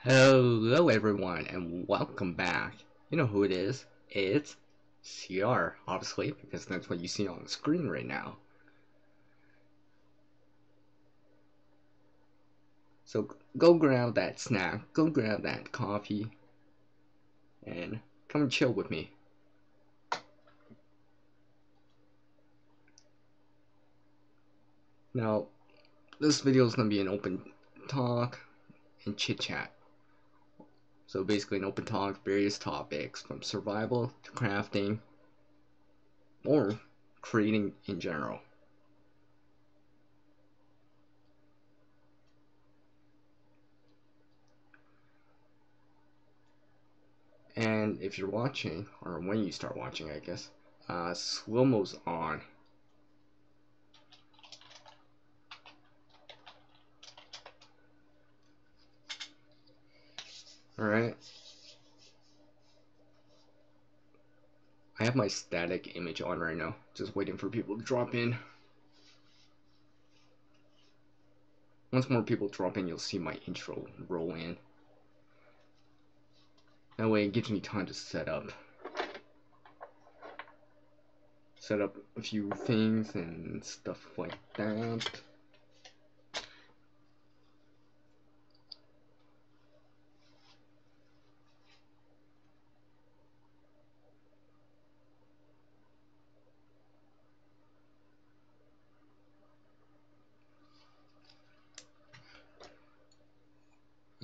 Hello everyone and welcome back. You know who it is. It's CR, obviously, because that's what you see on the screen right now. So go grab that snack, go grab that coffee, and come and chill with me. Now, this video is going to be an open talk and chit chat. So basically an open talk, various topics from survival to crafting or creating in general. And if you're watching, or when you start watching, I guess, slow-mo's on. Alright. I have my static image on right now, just waiting for people to drop in. Once more people drop in, you'll see my intro roll in. That way it gives me time to set up a few things and stuff like that.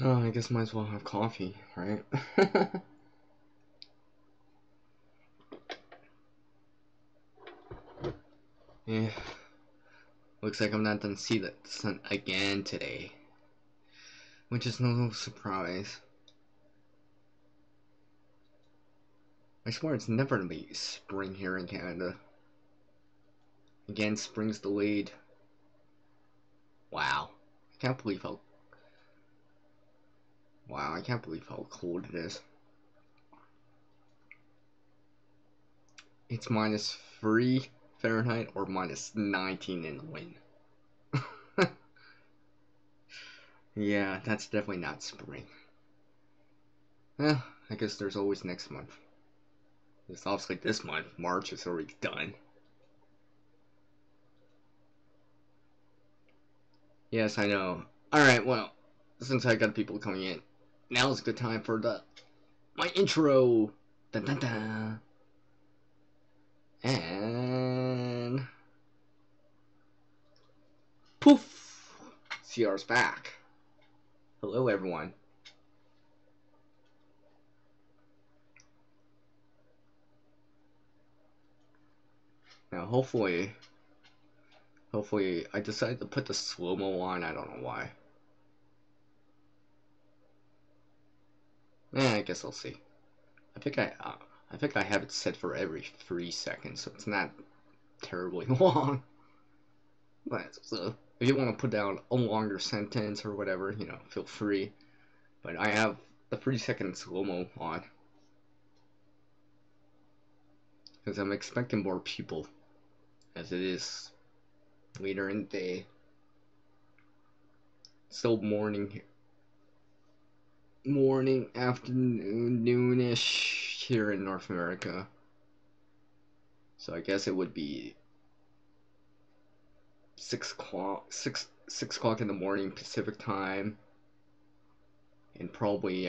Oh, I guess might as well have coffee, right? Yeah. Looks like I'm not gonna see the sun again today. Which is no surprise. I swear it's never gonna be spring here in Canada. Again, spring's delayed. Wow. I can't believe how cold it is. It's -3 Fahrenheit or -19 in the wind. Yeah, that's definitely not spring. Well, I guess there's always next month. It's obviously this month. March is already done. Yes, I know. Alright, well, since I got people coming in, now's a good time for my intro. Dun dun dun. And poof! CR's back. Hello, everyone. Now, hopefully, I decided to put the slow-mo on. I don't know why. I guess I'll see. I think I have it set for every 3 seconds, so it's not terribly long. But so if you want to put down a longer sentence or whatever, you know, feel free. But I have the 3-second slow-mo on because I'm expecting more people, as it is later in the day. Still morning, afternoon, noonish here in North America. So I guess it would be 6 o'clock in the morning Pacific time, and probably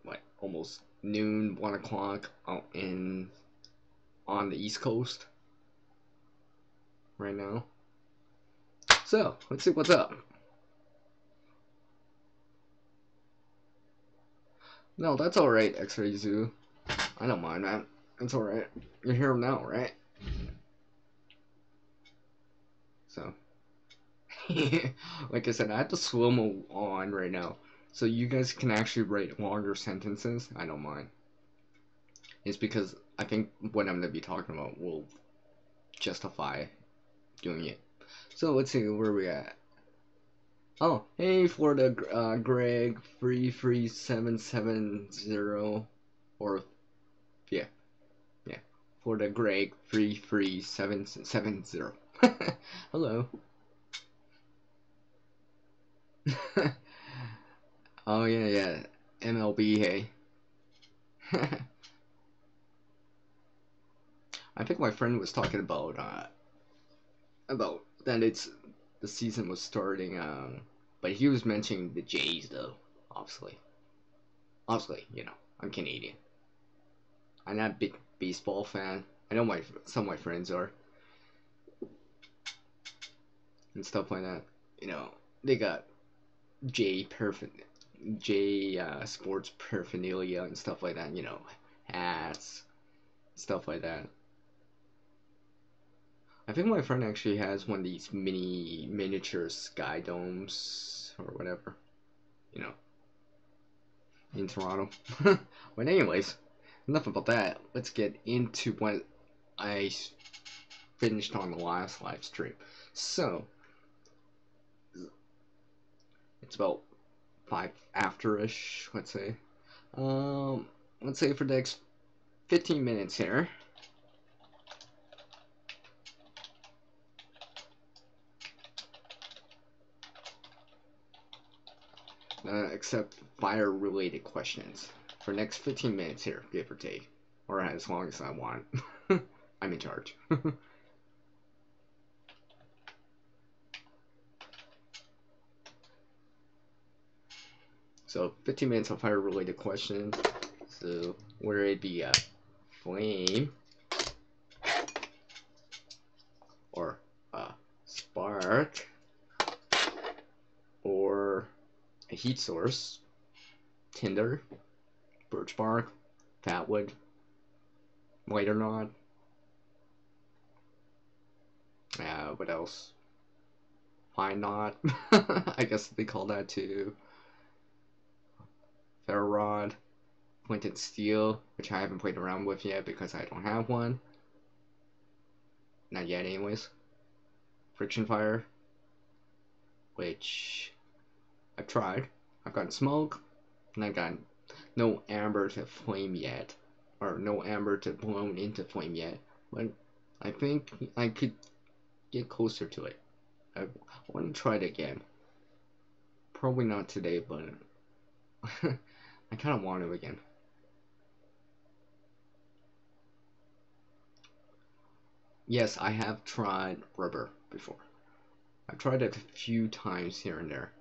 what, almost noon, 1 o'clock out on the East Coast right now. So let's see what's up. No, that's alright, X-Ray Zoo. I don't mind, man. It's alright. You're here now, right? So, like I said, I have the slow-mo on right now, so you guys can actually write longer sentences. I don't mind. It's because I think what I'm going to be talking about will justify doing it. So let's see where we at. Oh, hey, Florida, Greg 33770, or yeah, Florida Greg 33770. Hello. Oh yeah, yeah. MLB, hey. I think my friend was talking about that it's the season was starting. But he was mentioning the Jays though. Obviously, I'm Canadian. I'm not a big baseball fan. I know some of my friends are and stuff like that. You know, they got J sports paraphernalia and stuff like that. Hats, stuff like that. I think my friend actually has one of these miniature sky domes or whatever. You know, in Toronto. But anyways, enough about that. Let's get into what I finished on the last live stream. So it's about 5 after-ish, let's say. Um, let's say for the next 15 minutes here. Except fire-related questions for next 15 minutes here, give or take, or as long as I want. I'm in charge. So 15 minutes of fire-related questions. So whether it be a flame or a spark or a heat source, tinder, birch bark, fatwood, light or not. What else? Pine knot. I guess they call that too. Ferro rod, pointed steel, which I haven't played around with yet because I don't have one. Not yet, anyways. Friction fire, which I've tried. I've gotten smoke, and I've gotten no amber to flame yet, or no amber to blown into flame yet. But I think I could get closer to it. I want to try it again. Probably not today, but I kind of want to again. Yes, I have tried rubber before. I've tried it a few times here and there,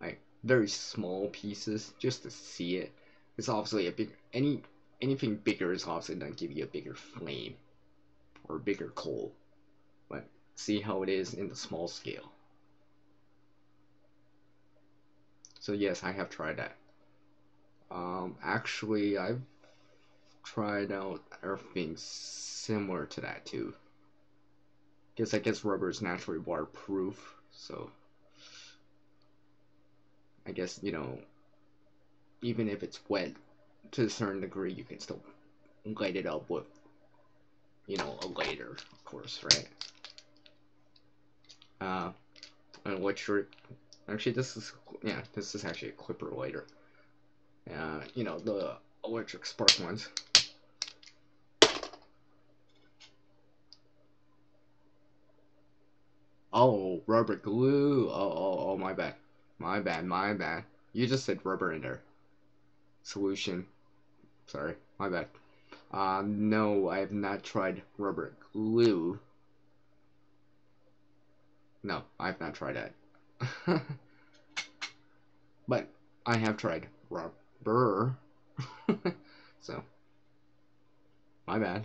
like very small pieces, just to see it. It's obviously a big anything bigger is obviously gonna give you a bigger flame or a bigger coal, but see how it is in the small scale. So yes, I have tried that. Actually, I've tried out everything similar to that too. I guess rubber is naturally waterproof, so I guess even if it's wet to a certain degree, you can still light it up with a lighter, of course, right? An electric. Actually, this is actually a clipper lighter. The electric spark ones. Oh, rubber glue. Oh, my bad. My bad. You just said rubber in there. Solution. Sorry, my bad. No, I have not tried rubber glue. No, I have not tried that. But I have tried rubber. So, my bad.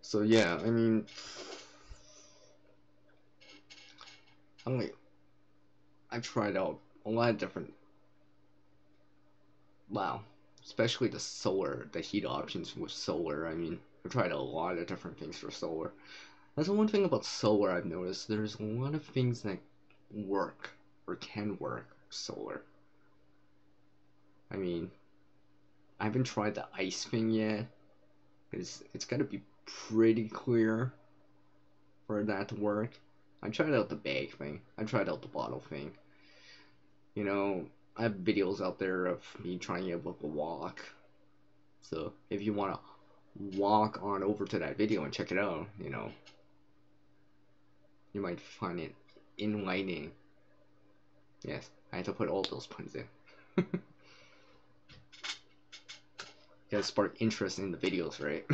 So yeah, I mean, I've tried out a lot of different, wow, especially the heat options with solar. I mean, I've tried a lot of different things for solar. That's the one thing about solar I've noticed. There's a lot of things that work or can work solar. I mean, I haven't tried the ice thing yet. It's got to be pretty clear for that to work. I tried out the bag thing. I tried out the bottle thing. I have videos out there of me trying it with a walk. So if you want to walk on over to that video and check it out, you might find it enlightening. Yes, I had to put all those puns in. Gotta spark interest in the videos, right?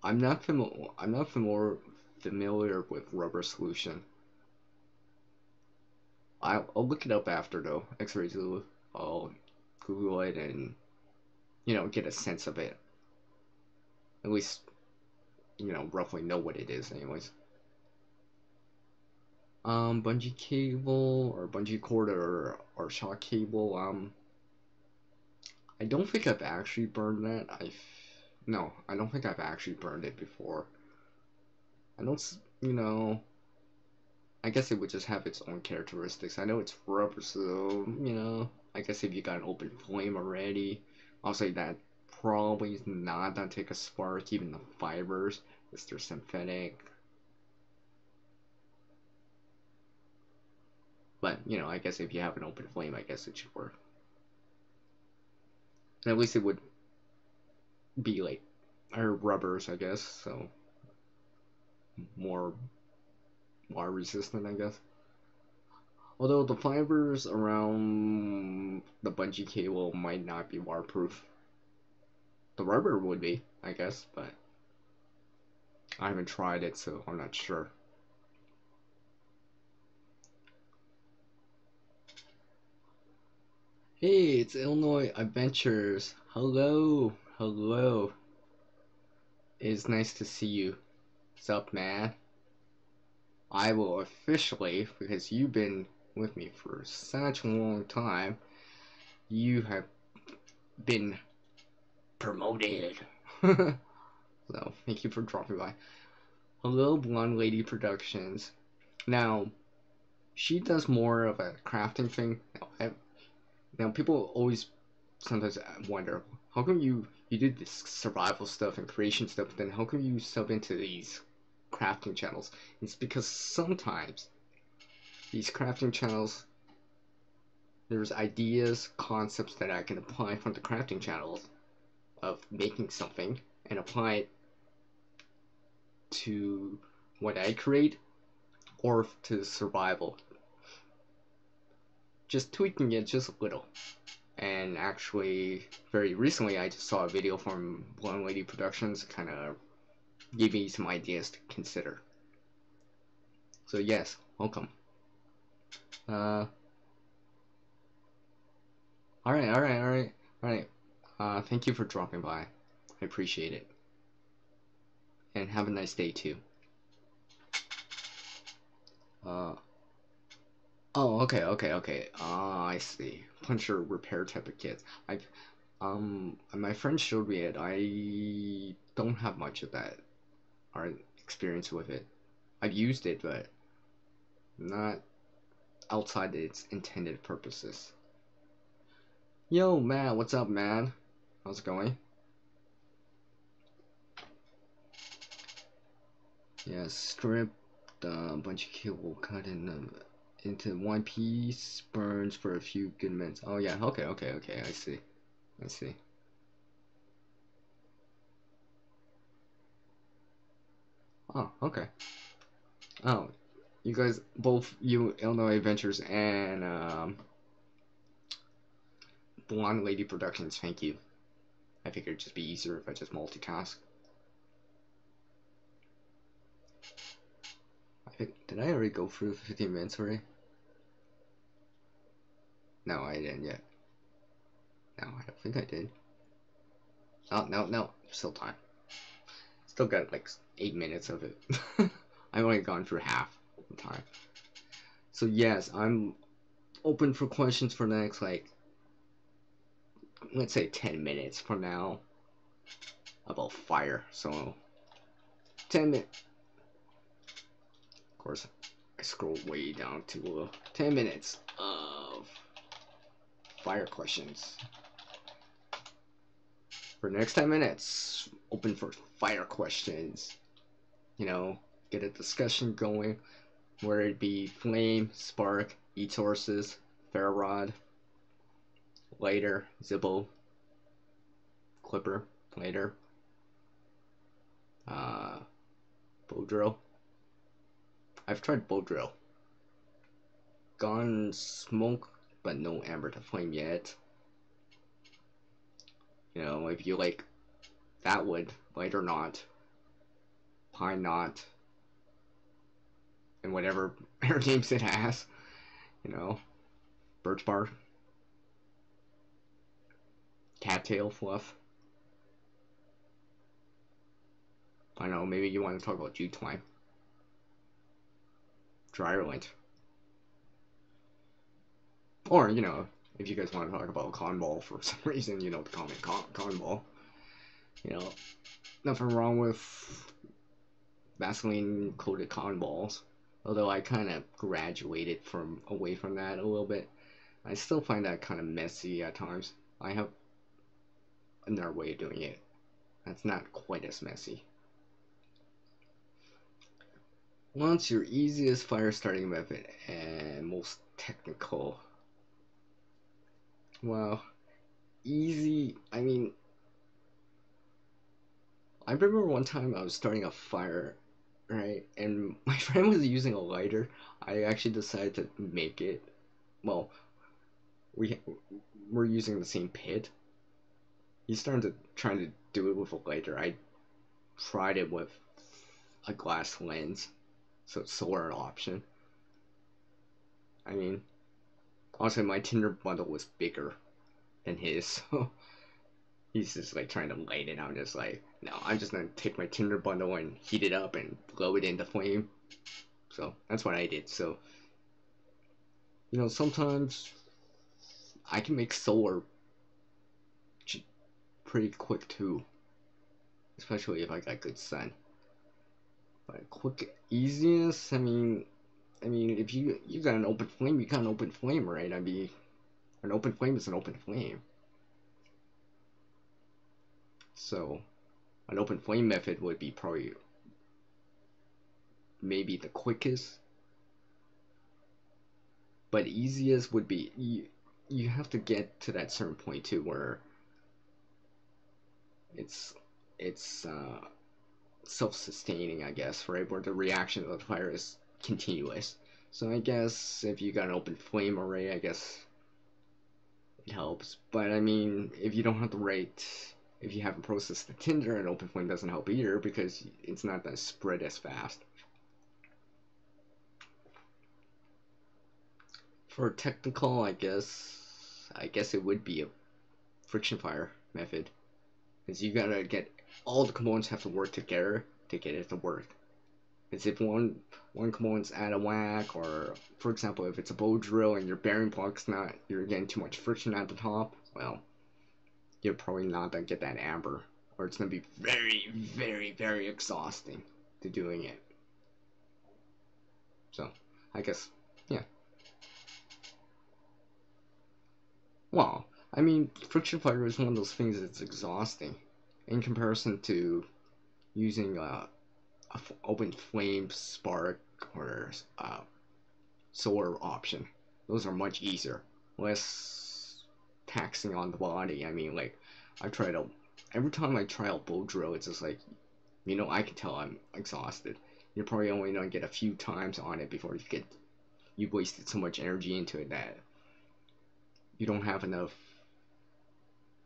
I'm not familiar with rubber solution. I'll look it up after though. X-ray Zulu. I'll Google it and get a sense of it. At least roughly know what it is, anyways. Bungee cable or bungee cord or shock cable. I don't think I've actually burned that. No, I don't think I've actually burned it before. I don't, I guess it would just have its own characteristics. I know it's rubber, so, I guess if you got an open flame already, I'll say that probably is not gonna take a spark, even the fibers, because they're synthetic. But, I guess if you have an open flame, I guess it should work. And at least it would be like, or rubbers, I guess, so more water resistant, I guess. Although the fibers around the bungee cable might not be waterproof. The rubber would be, I guess, but I haven't tried it, so I'm not sure. Hey, it's Illinois Adventures. Hello, hello. It's nice to see you. What's up, man? I will officially, because you've been with me for such a long time, you have been promoted. So, thank you for dropping by. Hello, Blonde Lady Productions. Now, she does more of a crafting thing. Now, people always sometimes wonder, how come you did this survival stuff and creation stuff, then how come you sub into these crafting channels? It's because sometimes these crafting channels, there's ideas, concepts that I can apply from the crafting channels of making something and apply it to what I create or to survival. Just tweaking it just a little. And actually, very recently, I just saw a video from Blonde Lady Productions, kind of gave me some ideas to consider. So yes, welcome. Alright. Thank you for dropping by. I appreciate it. And have a nice day too. Oh, okay. I see. Puncher repair type of kits. My friend showed me it. I don't have much of that or experience with it. I've used it, but not outside its intended purposes. Yo, man, what's up, man? How's it going? Yeah, strip the bunch of cable cut into one piece, burns for a few good minutes. Oh yeah, okay, I see. Oh, okay. Oh, you guys, both you, Illinois Adventures and Blonde Lady Productions, thank you. I figured it'd just be easier if I just multitask. Did I already go through 15 minutes already? No, I didn't yet. No, I don't think I did. Oh, no, still time. Still got like 8 minutes of it. I've only gone through half the time. So yes, I'm open for questions for the next, like, let's say 10 minutes from now about fire. So 10 minutes. Of course, I scroll way down to 10 minutes of fire questions. For the next 10 minutes, open for fire questions. Get a discussion going, whether it be flame, spark, e-sources, ferrorod, lighter, Zippo, clipper later. Bow drill. I've tried bow drill. Gone smoke, but no amber to flame yet. You know, if you like that wood, light or not, pine knot, and whatever air games it has, you know, birch bark, cattail fluff. I don't know, maybe you want to talk about jute twine, dryer lint, or you know, if you guys want to talk about cotton ball for some reason, you know, the common cotton ball. You know, nothing wrong with Vaseline coated cotton balls. Although I kind of graduated away from that a little bit. I still find that kind of messy at times. I have another way of doing it that's not quite as messy. What's your easiest fire starting method and most technical? Well, easy, I mean, I remember one time I was starting a fire, right? And my friend was using a lighter. I actually decided to make it. Well, we we're using the same pit. He started trying to do it with a lighter. I tried it with a glass lens, so it's solar option. I mean, also my Tinder bundle was bigger than his, so he's just like trying to light it out. Just like, no, I'm just gonna take my Tinder bundle and heat it up and blow it into flame. So that's what I did. So, you know, sometimes I can make solar pretty quick too, especially if I got good sun. But quick, easiest, I mean, if you got an open flame, you got an open flame, right? I mean, an open flame is an open flame. So, an open flame method would be probably maybe the quickest, but easiest would be you have to get to that certain point too where it's it's self-sustaining, I guess, right? Where the reaction of the fire is continuous. So I guess if you got an open flame array, I guess it helps. But I mean, if you don't have the right, if you haven't processed the tinder, an open flame doesn't help either because it's not gonna spread as fast. For technical, I guess it would be a friction fire method, because you gotta get all the components have to work together to get it to work. Because if one component's out of whack, or for example, if it's a bow drill and your bearing block's not, you're getting too much friction at the top, well, you're probably not gonna get that amber, or it's gonna be very, very, very exhausting to doing it. So, I guess, yeah. Well, I mean, friction fire is one of those things that's exhausting in comparison to using open flame spark or solar option. Those are much easier, less taxing on the body. I mean, like, every time I try a bow drill, it's just like, you know, I can tell I'm exhausted. You're probably only gonna get a few times on it before you wasted so much energy into it that you don't have enough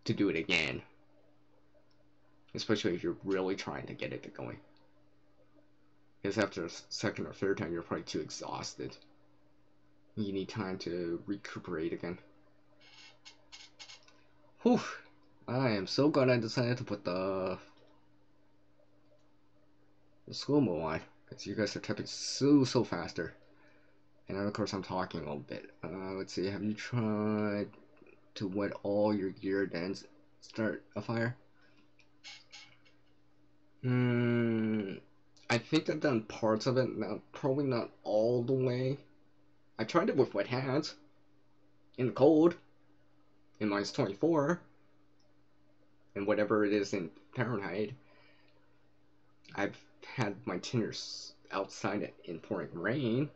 to do it again. Especially if you're really trying to get it going. Because after a second or third time, you're probably too exhausted. You need time to recuperate again. Whew. I am so glad I decided to put the slow-mo on. Because you guys are typing so faster. And then of course I'm talking a little bit. Let's see, have you tried to wet all your gear then start a fire? I think I've done parts of it, now probably not all the way. I tried it with wet hands, in the cold, in -24, and whatever it is in Fahrenheit. I've had my tinners outside in pouring rain,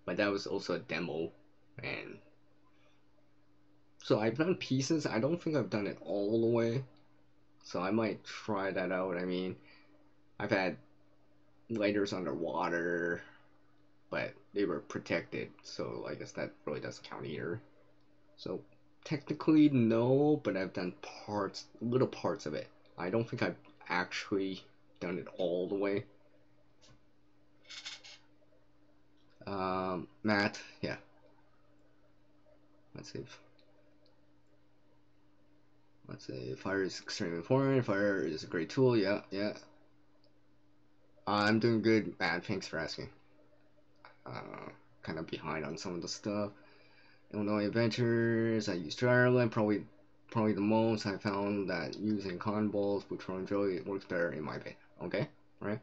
but that was also a demo, and so I've done pieces. I don't think I've done it all the way. so I might try that out. I mean, I've had lighters underwater, but they were protected, so I guess that really doesn't count either. So technically no, but I've done little parts of it. I don't think I've actually done it all the way. Matt, yeah. Let's see. Let's say fire is extremely important. Fire is a great tool. Yeah, yeah. I'm doing good, Matt. Thanks for asking. Uh, kind of behind on some of the stuff. Illinois Adventures. I use Ireland. Probably the most. I found that using cotton balls, petroleum jelly, it works better in my opinion. Okay, right?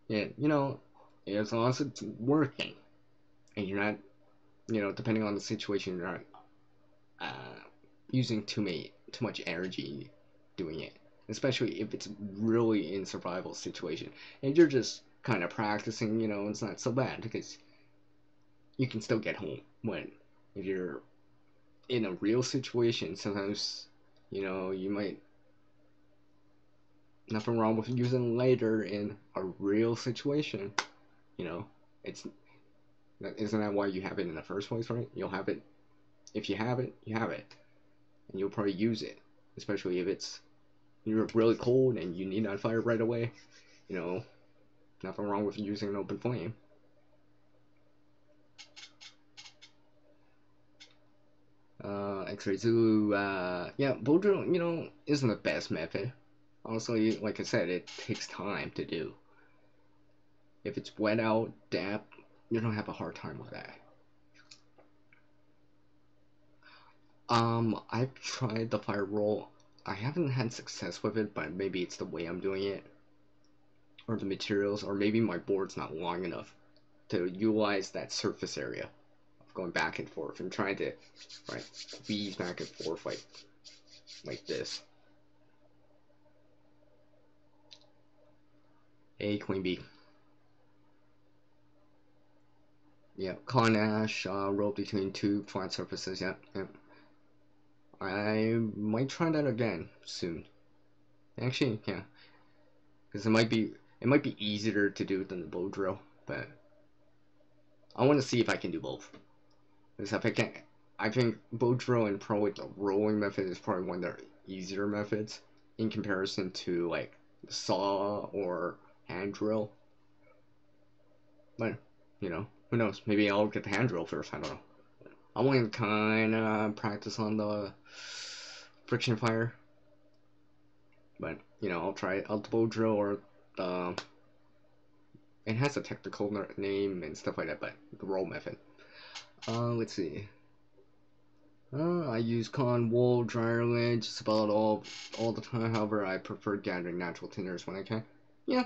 Yeah, as long as it's working, and you're not, depending on the situation, you're not uh, using too much energy doing it, especially if it's really in survival situation. And you're just kind of practicing, it's not so bad because you can still get home. When if you're in a real situation, sometimes you might nothing wrong with using later in a real situation. You know, it's isn't that why you have it in the first place, right? You'll have it if you have it, you have it, and you'll probably use it, especially if you're really cold and you need that fire right away. You know, nothing wrong with using an open flame. X-ray Zulu, yeah, bow drill, isn't the best method. Honestly, like I said, it takes time to do. If it's wet out, damp, you don't have a hard time with that. I've tried the fire roll. I haven't had success with it, but maybe it's the way I'm doing it, or the materials, or maybe my board's not long enough to utilize that surface area of going back and forth and trying to, right, squeeze back and forth like this. Hey, Queen Bee. Yeah, con ash, roll between two flat surfaces. Yeah, yeah. I might try that again soon. Actually, yeah, because it might be easier to do than the bow drill, but I want to see if I can do both. Because if I can, I think bow drill and probably the rolling method is probably one of the easier methods in comparison to like the saw or hand drill. But who knows? Maybe I'll get the hand drill first. I don't know. I want to kind of practice on the friction fire, but I'll try it. I'll bow drill or the. It has a technical name and stuff like that, but the roll method. Let's see. I use cotton wool, dryer lint, just about all the time. However, I prefer gathering natural tinders when I can. Yeah,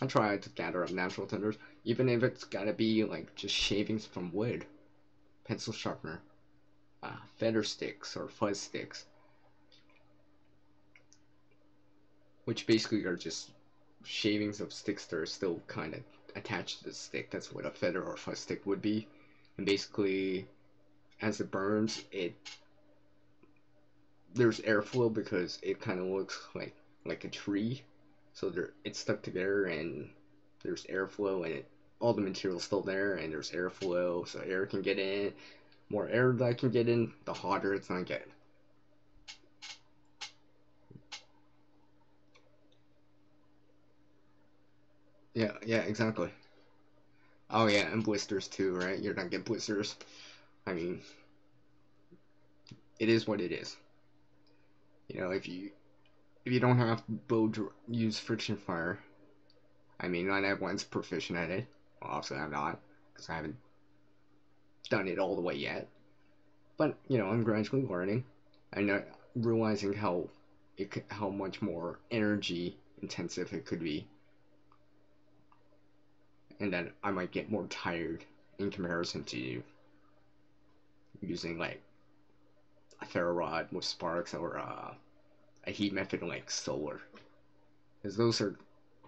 I try to gather up natural tinders, even if it's gotta be like just shavings from wood, pencil sharpener, feather sticks or fuzz sticks, which basically are just shavings of sticks that are still kind of attached to the stick. That's what a feather or fuzz stick would be, and basically, as it burns, there's airflow because it kind of looks like a tree, so it's stuck together and there's airflow and all the material's still there and there's airflow, so air can get in. More air that can get in, the hotter it's gonna get. Yeah, yeah, exactly. Oh yeah, and blisters too, right? You're gonna get blisters. I mean, it is what it is. If you don't have use friction fire, I mean, not everyone's proficient at it. Well, obviously I'm not, because I haven't done it all the way yet. But I'm gradually learning and realizing how much more energy intensive it could be, and then I might get more tired in comparison to using like a ferro rod with sparks or a heat method like solar, because those are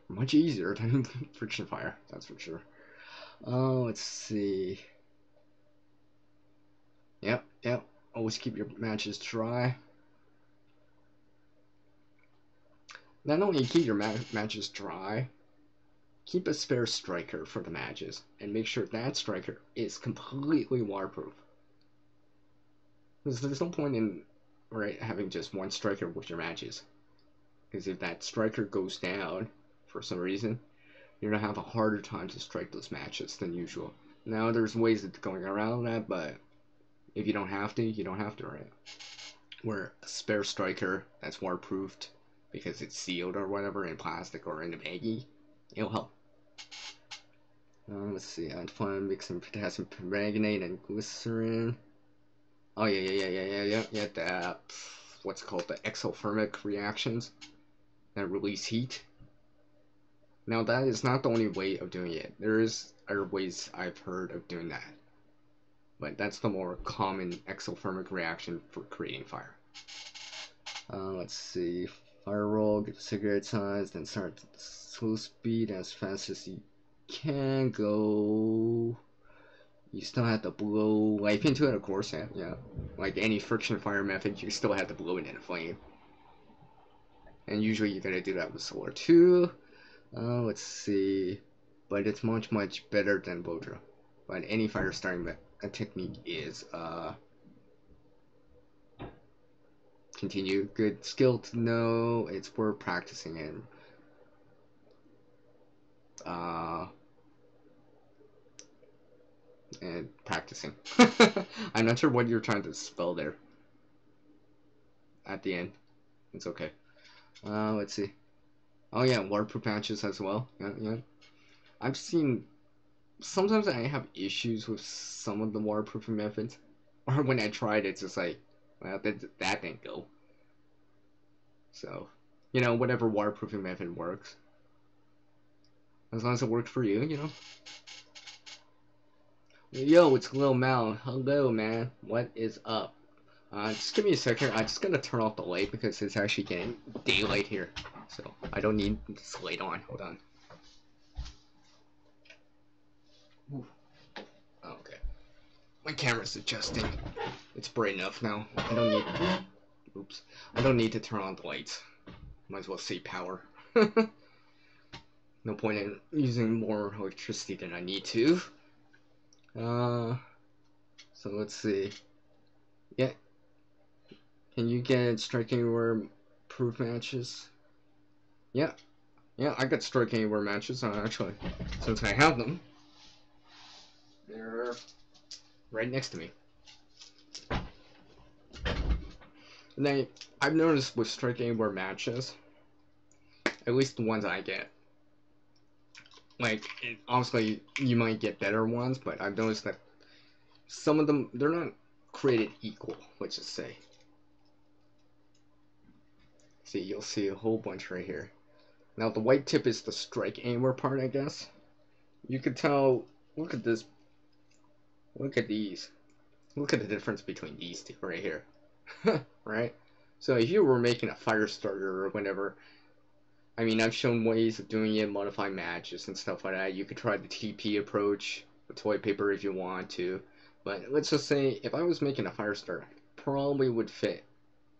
much easier than friction fire. That's for sure. Let's see. Yep, yep. Always keep your matches dry. Not only keep your matches dry, keep a spare striker for the matches, and make sure that striker is completely waterproof. Because there's no point in having just one striker with your matches. Because if that striker goes down for some reason, you're gonna have a harder time to strike those matches than usual. Now there's ways of going around that, but if you don't have to, you don't have to, right? Where a spare striker that's waterproofed because it's sealed or whatever in plastic or in a baggie, it'll help. Let's see, I'd find mixing potassium permanganate and glycerin. Oh yeah, that, what's called the exothermic reactions that release heat. Now that is not the only way of doing it. There is other ways I've heard of doing that. But that's the more common exothermic reaction for creating fire. Let's see, fire roll, get the cigarette size, then start at slow speed as fast as you can go. You still have to blow life into it, of course, yeah. Like any friction fire method, you still have to blow it in a flame. And usually you're gonna do that with solar too. Let's see, but it's much better than blow drill. But any fire starting technique is continue. Good skill to know. It's worth practicing and practicing. I'm not sure what you're trying to spell there. At the end, it's okay. Let's see. Oh yeah, waterproof matches as well. Yeah. I've seen. Sometimes I have issues with some of the waterproofing methods, or when I tried, it's just like, well, that didn't go. So, whatever waterproofing method works, as long as it works for you, Yo, it's Lil Mal. Hello, man. What is up? Just give me a second. I'm just gonna turn off the light because it's actually getting daylight here, so I don't need this light on. Hold on. Ooh. Okay. My camera's adjusting. It's bright enough now. I don't need. Oops. I don't need to turn on the lights. Might as well save power. No point in using more electricity than I need to. So let's see. Yeah. Can you get strike anywhere proof matches? Yeah. Yeah, I got strike anywhere matches actually. Since I have them. They're right next to me. And I've noticed with strike anywhere matches, at least the ones I get, like, obviously you might get better ones, but I've noticed that some of them, they're not created equal, let's just say. See, you'll see a whole bunch right here. Now the white tip is the strike anywhere part, I guess. You could tell, look at this, look at these. Look at the difference between these two right here. Right? So if you were making a fire starter or whatever, I mean, I've shown ways of doing it, modifying matches and stuff like that. You could try the TP approach, the toilet paper if you want to. But let's just say, if I was making a fire starter, I probably would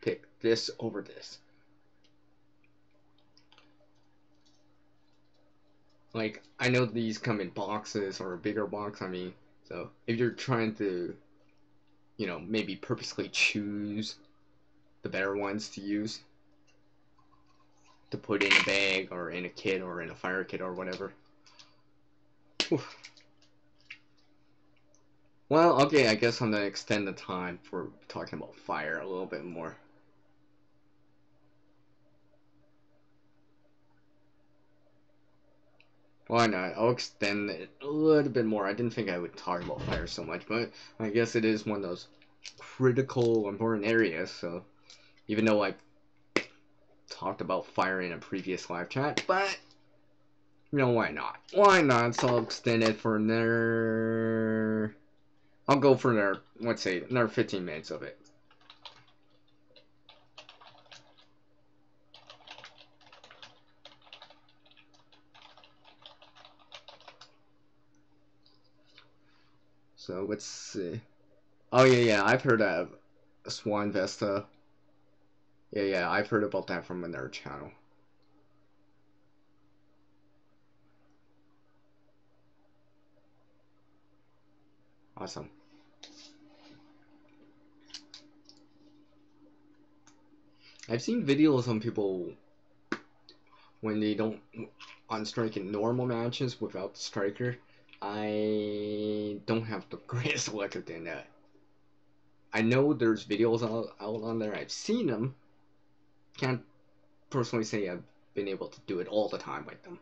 pick this over this. Like, I know these come in boxes or a bigger box, I mean, so if you're trying to, maybe purposely choose the better ones to use, to put in a bag or in a kit or in a fire kit or whatever. Oof. Well, okay, I guess I'm gonna extend the time for talking about fire a little bit more. Why not? I'll extend it a little bit more. I didn't think I would talk about fire so much, but I guess it is one of those critical, important areas, so even though I talked about fire in a previous live chat, but why not? Why not? So I'll extend it for another. I'll go for another, let's say, another 15 minutes of it. So let's see. Oh yeah, I've heard of Swan Vesta. Yeah, I've heard about that from another channel. Awesome. I've seen videos on people when they don't on strike in normal matches without the striker. I don't have the greatest luck at doing that. I know there's videos out on there. I've seen them. Can't personally say I've been able to do it all the time like them.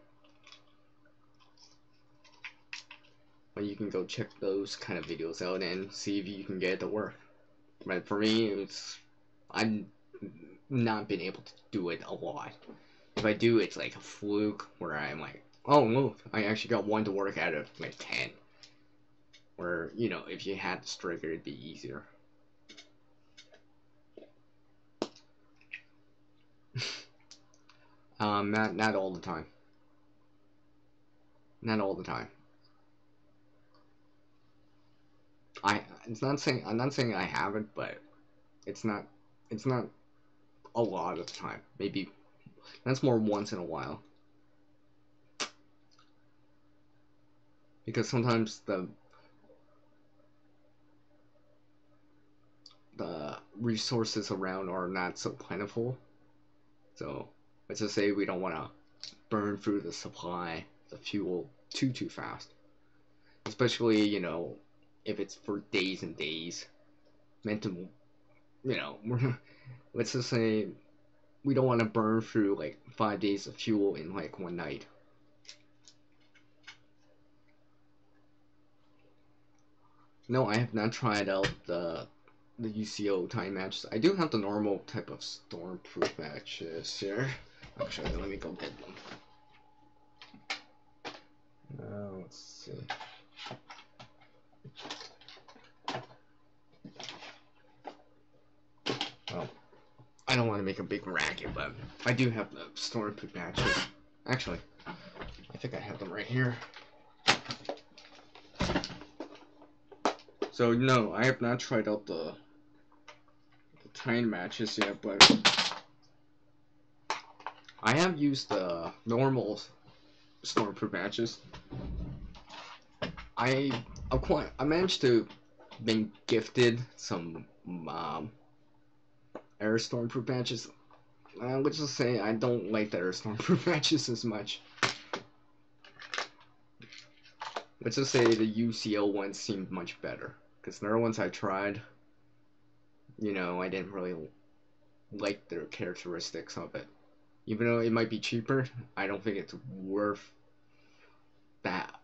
But you can go check those kind of videos out and see if you can get it to work. But for me, I've not been able to do it a lot. If I do, it's like a fluke where I'm like, oh no, I actually got one to work out of like 10. Where, you know, if you had the striker, it'd be easier. Not all the time. Not all the time. I'm not saying I haven't, but it's not a lot of the time. Maybe that's more once in a while. Because sometimes the resources around are not so plentiful. So let's just say we don't want to burn through the supply, the fuel too fast. Especially, you know, if it's for days and days. Meant to, you know, let's just say we don't want to burn through like 5 days of fuel in like one night. No, I have not tried out the UCO time matches. I do have the normal type of stormproof matches here. Actually, let me go get them. Let's see. Well, I don't want to make a big racket, but I do have the stormproof matches. Actually, I think I have them right here. So no, I have not tried out the time matches yet, but I have used the normal stormproof matches. I managed to been gifted some air stormproof matches. Let's just say I don't like the air stormproof matches as much. Let's just say the UCL ones seemed much better, because the other ones I tried, you know, I didn't really like their characteristics of it. Even though it might be cheaper, I don't think it's worth that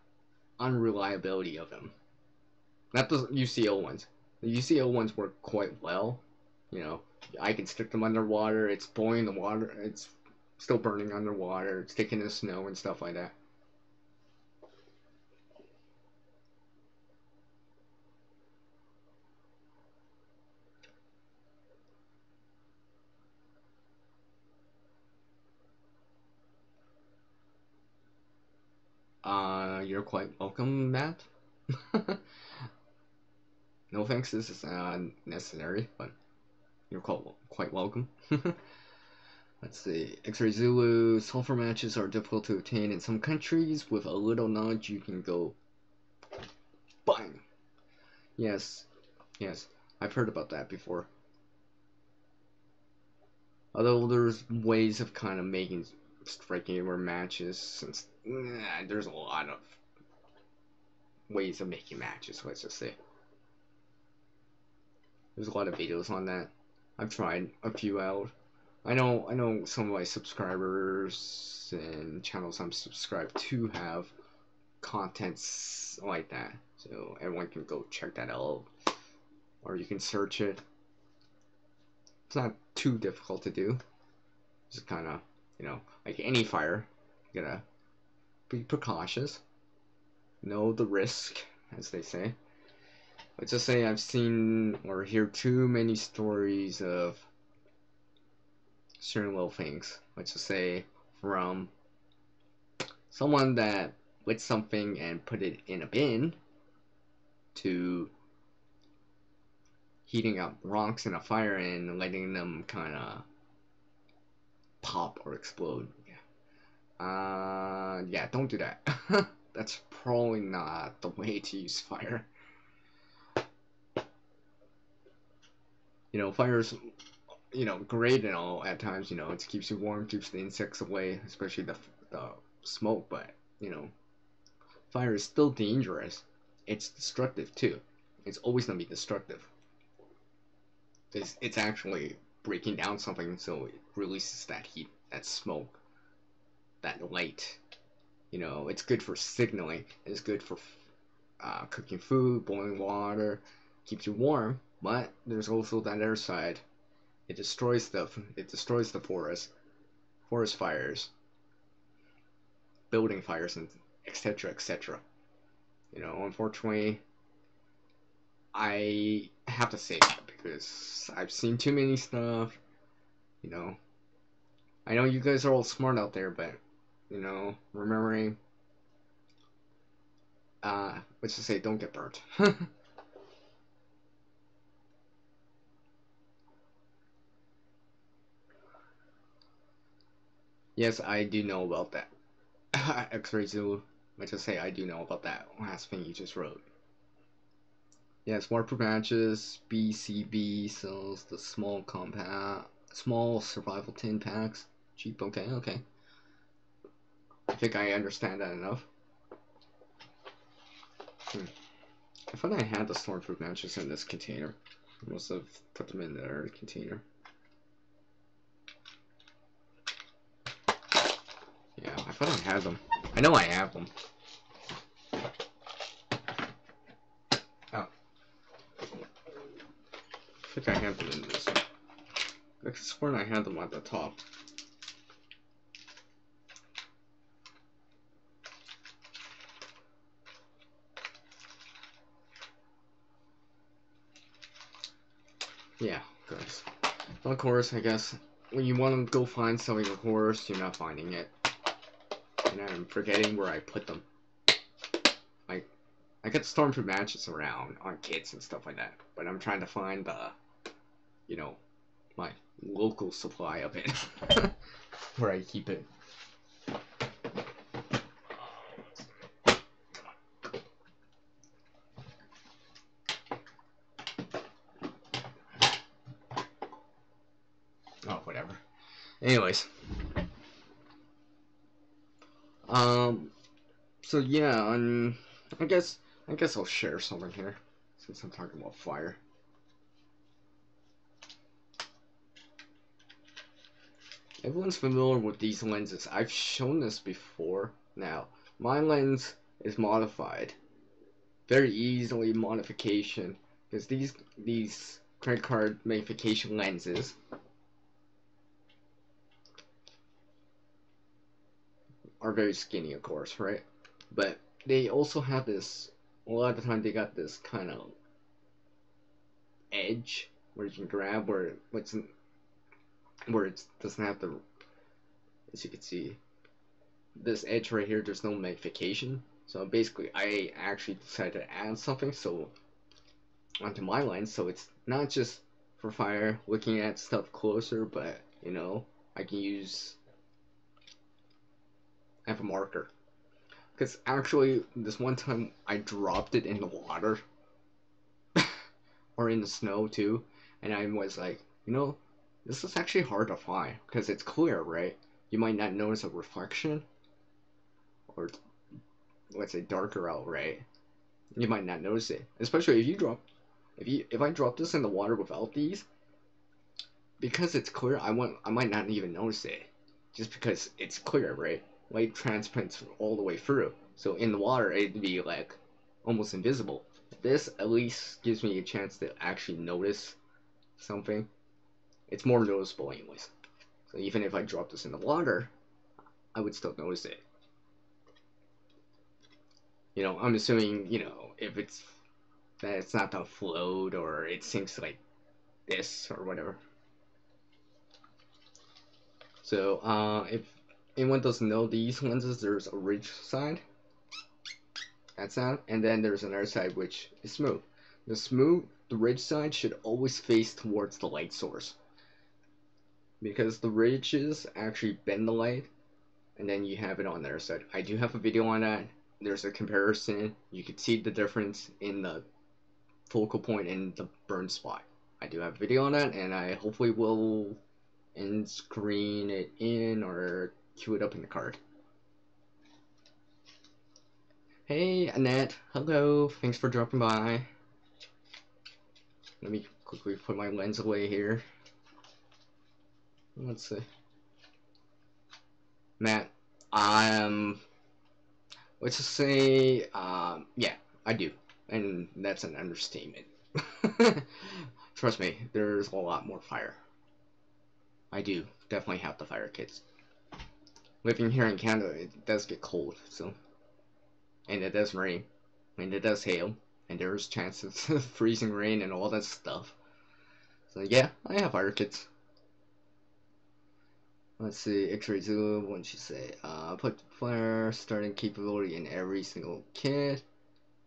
unreliability of them. Not the UCL ones. The UCL ones work quite well. You know, I can stick them underwater. It's boiling the water. It's still burning underwater. It's sticking in the snow and stuff like that. You're quite welcome, Matt. No thanks, this is necessary, but you're quite welcome. Let's see. X-Ray Zulu, sulfur matches are difficult to obtain in some countries. With a little knowledge, you can go bang. Yes, yes, I've heard about that before. Although there's ways of kind of making striking matches, since there's a lot of ways of making matches, let's just say. There's a lot of videos on that. I've tried a few out. I know some of my subscribers and channels I'm subscribed to have contents like that. So everyone can go check that out. Or you can search it. It's not too difficult to do. Just kinda, you know, like any fire, you gotta be precautious. Know the risk, as they say. Let's just say I've seen or hear too many stories of certain little things. Let's just say from someone that lit something and put it in a bin to heating up rocks in a fire and letting them kind of pop or explode. Yeah, don't do that. That's probably not the way to use fire. Fire's, great and all at times. It keeps you warm, keeps the insects away, especially the smoke. But fire is still dangerous. It's destructive too. It's always gonna be destructive. It's actually breaking down something, so it releases that heat, that smoke, that light. It's good for signaling. It's good for cooking food, boiling water, keeps you warm. But there's also that other side. It destroys stuff. It destroys the forest fires, building fires, and etc. etc. Unfortunately, I have to say that because I've seen too many stuff. You know, I know you guys are all smart out there, but remembering, let's just say, don't get burnt. Yes, I do know about that. X-ray zoo. Let's just say I do know about that last thing you just wrote. Yes, waterproof matches, BCB sells the small survival tin packs. Cheap, okay, okay. I think I understand that enough. I thought I had the stormproof matches in this container. I must have put them in their container. Yeah, I thought I had them. I know I have them. Oh. I think I had them in this. I swear I had them at the top. Yeah, guys. Of course, I guess when you want to go find something, of course, you're not finding it. And I'm forgetting where I put them. Like, I got stormproof matches around on kits and stuff like that, but I'm trying to find the, my local supply of it, where I keep it. Oh, whatever. Anyways. So yeah, I guess I'll share something here, since I'm talking about fire. Everyone's familiar with these lenses. I've shown this before. Now, my lens is modified. Very easily modification, because these credit card magnification lenses are very skinny, of course, right? But they also have this, a lot of the time they got this kind of edge where you can grab where it doesn't have the, as you can see, this edge right here, there's no magnification. So basically I actually decided to add something onto my lens, so it's not just for fire, looking at stuff closer, but I can have a marker. Because actually, this one time I dropped it in the water, or in the snow too, and I was like, this is actually hard to find, because it's clear, right? You might not notice a reflection, or let's say darker out, right? You might not notice it, especially if I drop this in the water without these, because it's clear, I might not even notice it, just because it's clear, right? Light transmits all the way through, so in the water it'd be like almost invisible. This at least gives me a chance to actually notice something. It's more noticeable anyways. So even if I drop this in the water, I would still notice it. I'm assuming, if that it's not gonna float or it sinks like this or whatever. So, if anyone doesn't know these lenses, there's a ridge side. That's that, and then there's another side which is smooth. The ridge side should always face towards the light source, because the ridges actually bend the light, and then you have it on their side. I do have a video on that. There's a comparison. You can see the difference in the focal point and the burn spot. I do have a video on that, and I hopefully will end screen it in or queue it up in the card. Hey Annette, hello, thanks for dropping by. Let me quickly put my lens away here. Let's see. Matt, let's just say, yeah, I do. And that's an understatement. Trust me, there's a lot more fire. I do definitely have the fire kits. Living here in Canada, it does get cold, so. And it does rain. And it does hail. And there's chances of freezing rain and all that stuff. So yeah, I have fire kits. Let's see, X-ray zoom, what did you say? Put fire starting capability in every single kit.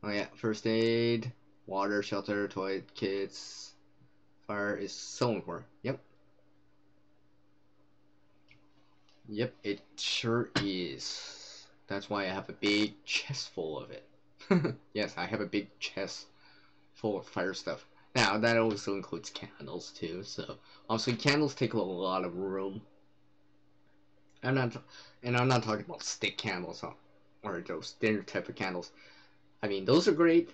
Oh yeah, first aid, water, shelter, toilet kits. Fire is so important. Yep. Yep, it sure is. That's why I have a big chest full of it. Yes, I have a big chest full of fire stuff. Now, that also includes candles too, so obviously candles take a lot of room. I'm not talking about stick candles or those dinner type of candles. I mean, those are great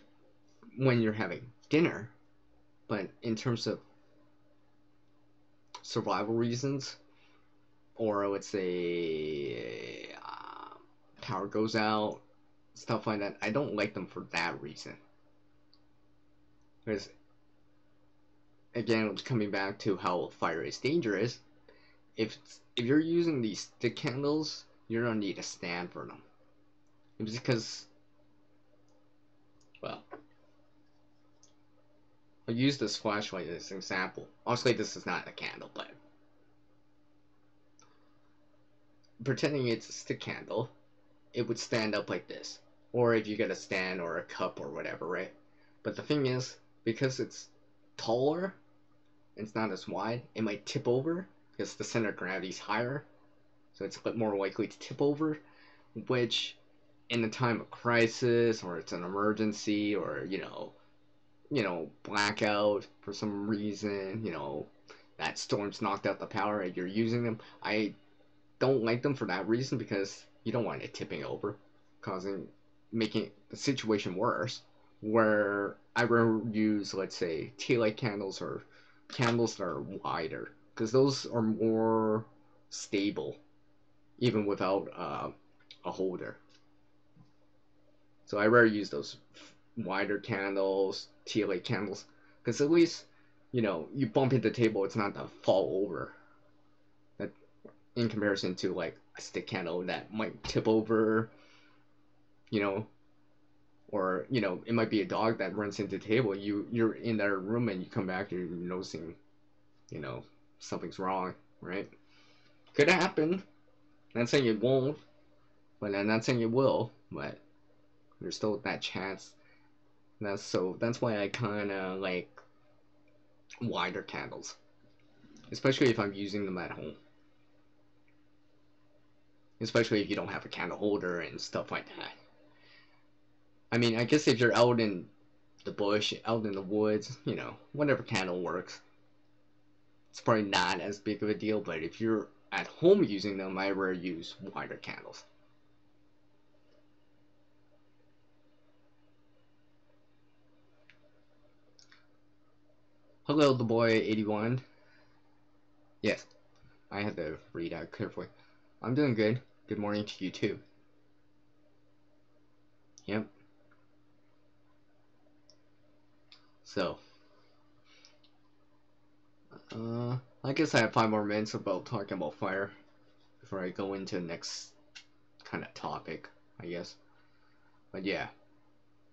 when you're having dinner, but in terms of survival reasons, or let's say power goes out, stuff like that, I don't like them for that reason. Because again, coming back to how fire is dangerous, if you're using these stick candles, you're gonna need a stand for them. It's because, well, I'll use this flashlight as an example. Obviously, this is not a candle, but pretending it's a stick candle, it would stand up like this. Or if you get a stand or a cup or whatever, right? But the thing is, because it's taller, it's not as wide, it might tip over because the center of gravity is higher. So it's a bit more likely to tip over, which in a time of crisis or it's an emergency or, blackout for some reason, that storm's knocked out the power and you're using them. I don't like them for that reason because you don't want it tipping over, making the situation worse. Where I would use, let's say, tea light candles or candles that are wider because those are more stable, even without a holder. So I rarely use those wider candles, tea light candles, because at least you bump into the table, it's not to fall over. That in comparison to like a stick candle that might tip over, or it might be a dog that runs into the table. You're in that room and you come back, you're noticing, something's wrong, right? Could happen. Not saying it won't, but I'm not saying it will, but there's still that chance. That's why I kind of like wider candles, especially if I'm using them at home. Especially if you don't have a candle holder and stuff like that. I mean, I guess if you're out in the bush, out in the woods, whatever candle works. It's probably not as big of a deal, but if you're at home using them, I rarely use wider candles. Hello, the boy 81. Yes, I had to read out carefully. I'm doing good. Good morning to you too. Yep. So, I guess I have 5 more minutes about talking about fire before I go into the next kind of topic, I guess. But yeah,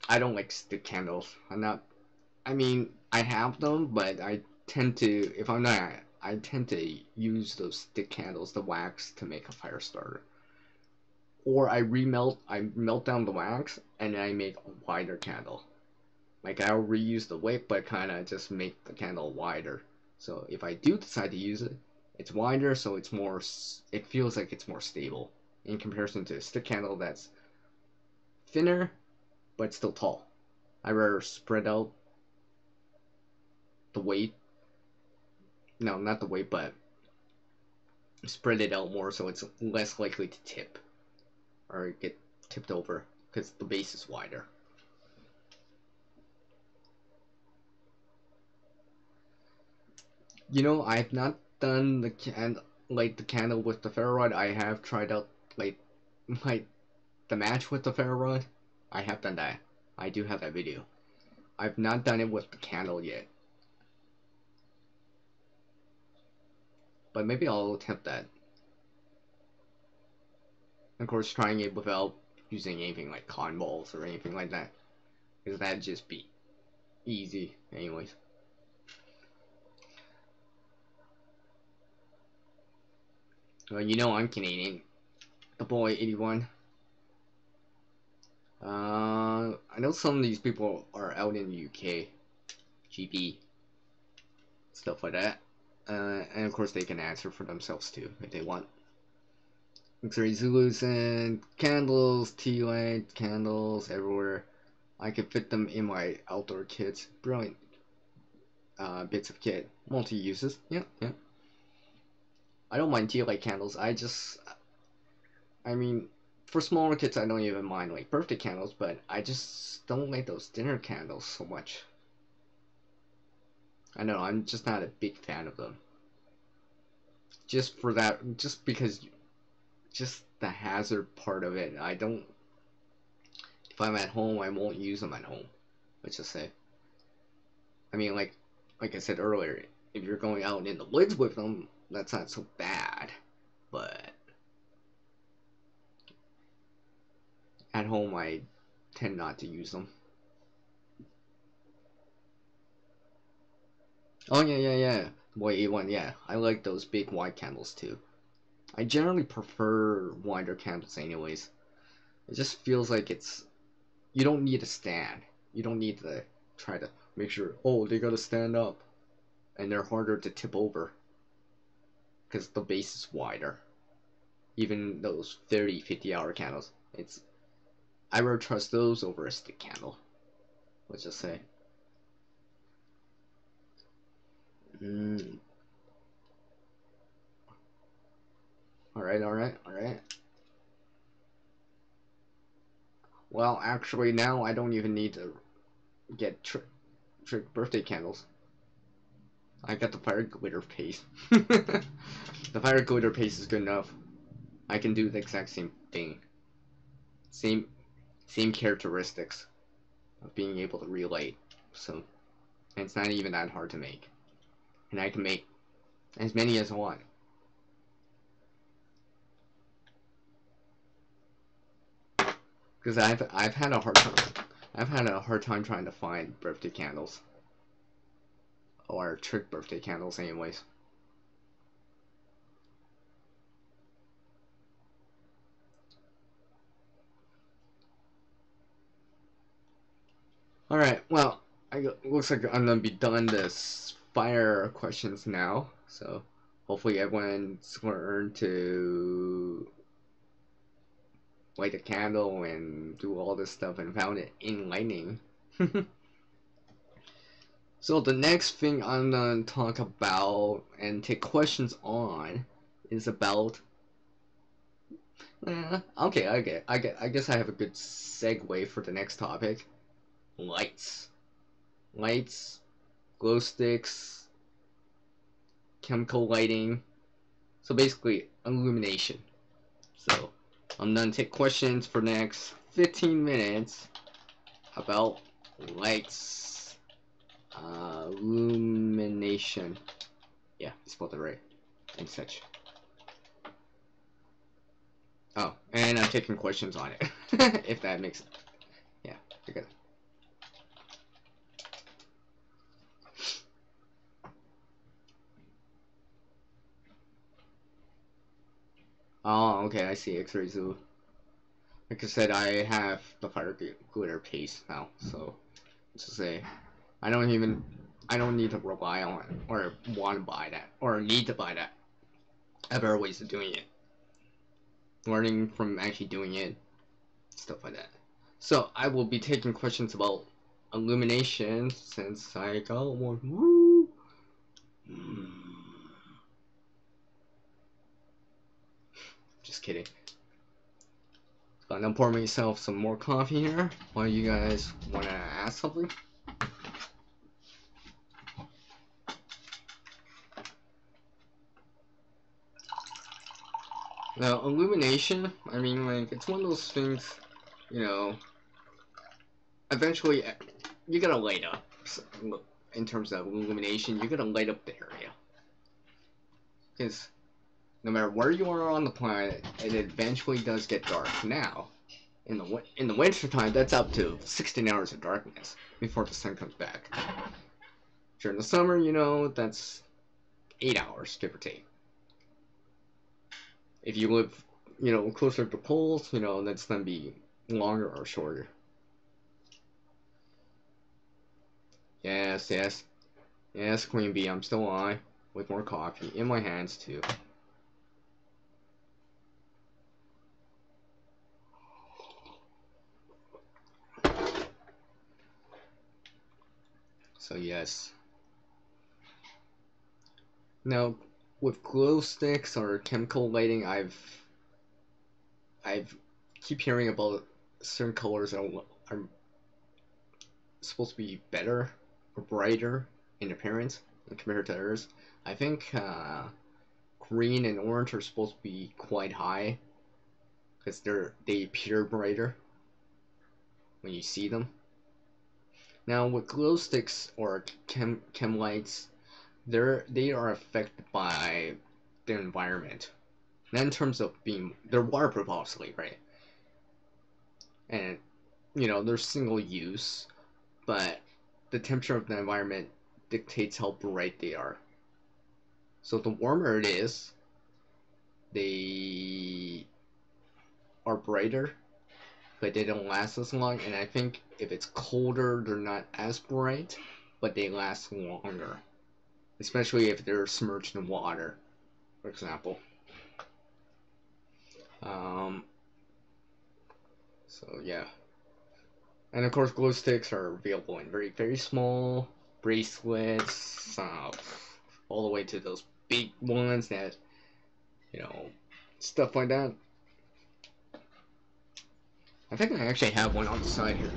I don't like stick candles. I mean, I have them, but I tend to, if I'm not, I tend to use those stick candles, the wax, to make a fire starter. Or I melt down the wax, and then I make a wider candle. Like, I'll reuse the wick, but kind of just make the candle wider. So if I do decide to use it, it's wider, so it feels like it's more stable in comparison to a stick candle that's thinner, but still tall. I rather spread out the weight no, not the weight, but spread it out more so it's less likely to tip or get tipped over because the base is wider. You know, I've not done the candle with the ferro rod. I have tried out like the match with the ferro rod. I have done that. I do have that video. I've not done it with the candle yet. But maybe I'll attempt that. Of course, trying it without using anything like cotton balls or anything like that. Because that'd just be easy anyways. Well, you know I'm Canadian. The boy 81. I know some of these people are out in the UK. GB. Stuff like that. And of course they can answer for themselves too, if they want. X-ray Zulus and candles, tea light, candles everywhere. I could fit them in my outdoor kits. Brilliant bits of kit. Multi-uses. Yeah. I don't mind tea light candles. I mean, for smaller kits I don't even mind like birthday candles, but I just don't like those dinner candles so much. I know, I'm just not a big fan of them. Just for that, just because, just the hazard part of it. I don't, if I'm at home, I won't use them at home. Let's just say. I mean, like I said earlier, if you're going out in the woods with them, that's not so bad. But at home, I tend not to use them. Oh yeah. Boy, A1, yeah. I like those big wide candles too. I generally prefer wider candles anyways. It just feels like you don't need a stand. You don't need to try to make sure, oh, they gotta stand up. And they're harder to tip over. Because the base is wider. Even those 30, 50-hour candles. I would trust those over a stick candle. Let's just say. Alright. Well, actually, now I don't even need to get trick birthday candles. I got the fire glitter paste. The fire glitter paste is good enough. I can do the exact same thing. Same characteristics of being able to relight. So, and it's not even that hard to make. And I can make as many as I want. Because I've had a hard time. I've had a hard time trying to find birthday candles. Or trick birthday candles anyways. Alright, well, looks like I'm gonna be done this fire questions now. So hopefully everyone's learned to light a candle and do all this stuff and found it enlightening. So the next thing I'm gonna talk about and take questions on is about okay, I guess I have a good segue for the next topic. Lights, glow sticks, chemical lighting. So basically illumination. So I'm gonna take questions for the next 15 minutes about lights, illumination. Yeah, I spelled it right and such. Oh, and I'm taking questions on it. If that makes sense. Yeah, okay. Oh, okay, I see. X-ray zoo. Like I said, I have the fire glitter paste now, so let's just say I don't need to rely on or want to buy that or need to buy that. I have better ways of doing it. Learning from actually doing it, stuff like that. So I will be taking questions about illumination since I got one. Woo! Just kidding. I'm gonna pour myself some more coffee here while you guys wanna ask something. Now, illumination, I mean, like, it's one of those things, you know, eventually, you gotta light up. In terms of illumination, you gotta light up the area. Because no matter where you are on the planet, it eventually does get dark. Now, in the winter time, that's up to 16 hours of darkness before the sun comes back. During the summer, you know, that's 8 hours, give or take. If you live, you know, closer to the poles, you know, that's gonna be longer or shorter. Yes, yes. Yes, Queen Bee, I'm still on, with more coffee in my hands, too. So, yes. Now, with glow sticks or chemical lighting, I've keep hearing about certain colors are supposed to be better or brighter in appearance compared to others. I think green and orange are supposed to be quite high because they appear brighter when you see them. Now with glow sticks or chem lights, they are affected by the environment. Not in terms of they're waterproof, obviously, right? And you know they're single use, but the temperature of the environment dictates how bright they are. So the warmer it is, they are brighter, but they don't last as long. And I think if it's colder, they're not as bright, but they last longer. Especially if they're submerged in water, for example. So yeah. And of course glow sticks are available in very, very small bracelets, all the way to those big ones that, you know, stuff like that. I think I actually have one on the side here.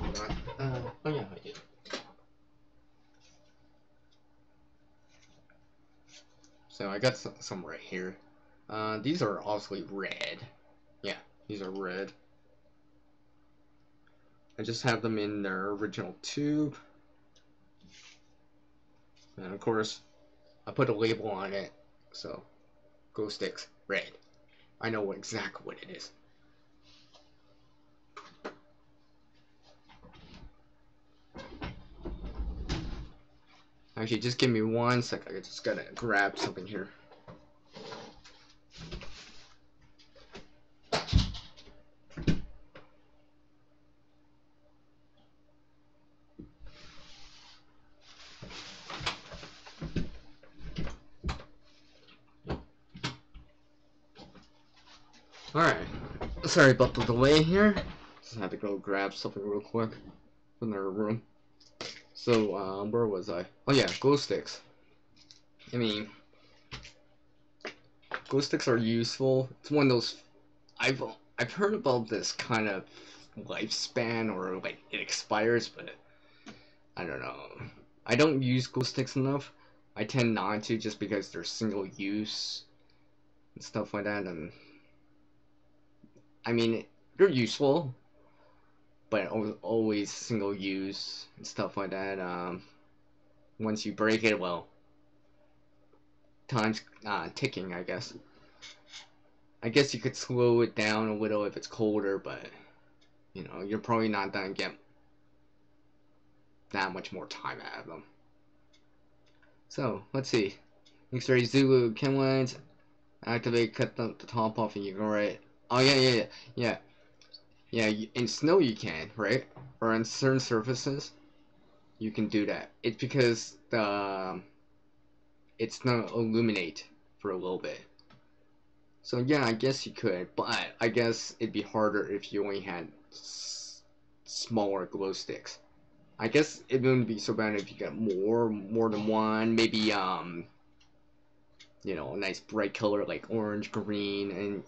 Oh yeah, I did. So I got some right here. These are obviously red. Yeah, these are red. I just have them in their original tube. And of course, I put a label on it. So, glow sticks, red. I know exactly what it is. Actually, just give me 1 second. I just gotta grab something here. Alright. Sorry about the delay here. Just had to go grab something real quick from their room. So, where was I? Oh yeah, glow sticks. I mean, glow sticks are useful. It's one of those. I've heard about this kind of lifespan, or like it expires, but I don't know. I don't use glow sticks enough. I tend not to, just because they're single use and stuff like that. And I mean, they're useful, but always single use and stuff like that. Once you break it, well, time's ticking, I guess. I guess you could slow it down a little if it's colder, but you know, you're probably not gonna get that much more time out of them. So, let's see. X-ray Zulu, chem lines, activate, cut the top off, and you go right. Oh, yeah. In snow you can, right? Or on certain surfaces, you can do that. It's because it's gonna illuminate for a little bit. So yeah, I guess you could, but I guess it'd be harder if you only had smaller glow sticks. I guess it wouldn't be so bad if you got more than one, maybe you know, a nice bright color like orange, green, and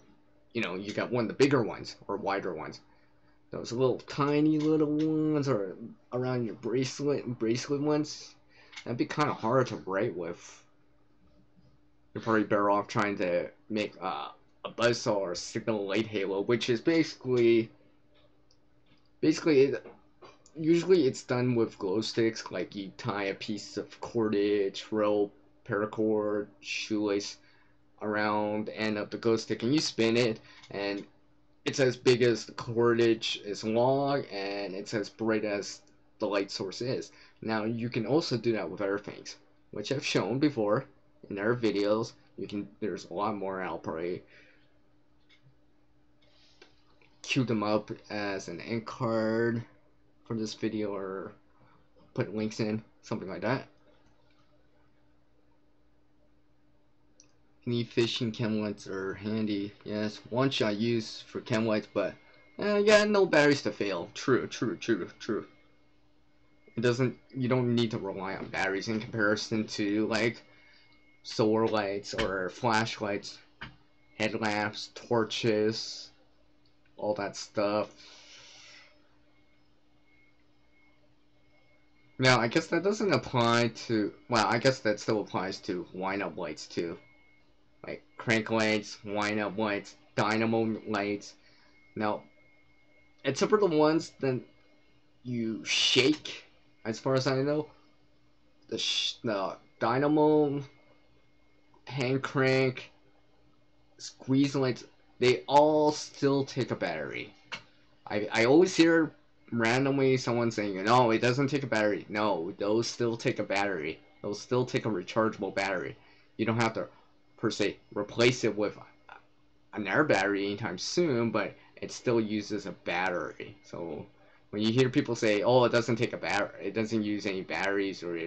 you know, you got one of the bigger ones or wider ones. Those little tiny little ones or around your bracelet ones, that'd be kind of hard to write with. You're probably better off trying to make a buzzsaw or a signal light halo, which is basically usually it's done with glow sticks. Like you tie a piece of cordage, rope, paracord, shoelace around the end of the glow stick, and you spin it, and it's as big as the cordage is long, and it's as bright as the light source is. Now you can also do that with other things, which I've shown before in our videos. There's a lot more. I'll probably queue them up as an end card for this video or put links in, something like that. Any fishing chem lights are handy. Yes, one shot use for chem lights, but yeah, no batteries to fail. True. You don't need to rely on batteries in comparison to like solar lights or flashlights, headlamps, torches, all that stuff. Now, I guess that doesn't apply to, well, I guess that still applies to wind-up lights too. Like crank lights, wind-up lights, dynamo lights. Now, except for the ones that you shake, as far as I know, the dynamo, hand crank, squeeze lights, they all still take a battery. I always hear randomly someone saying, no, it doesn't take a battery. No, those still take a battery. Those still take a rechargeable battery. You don't have to, per se, replace it with another battery anytime soon, but it still uses a battery. So when you hear people say, oh, it doesn't take a battery, it doesn't use any batteries or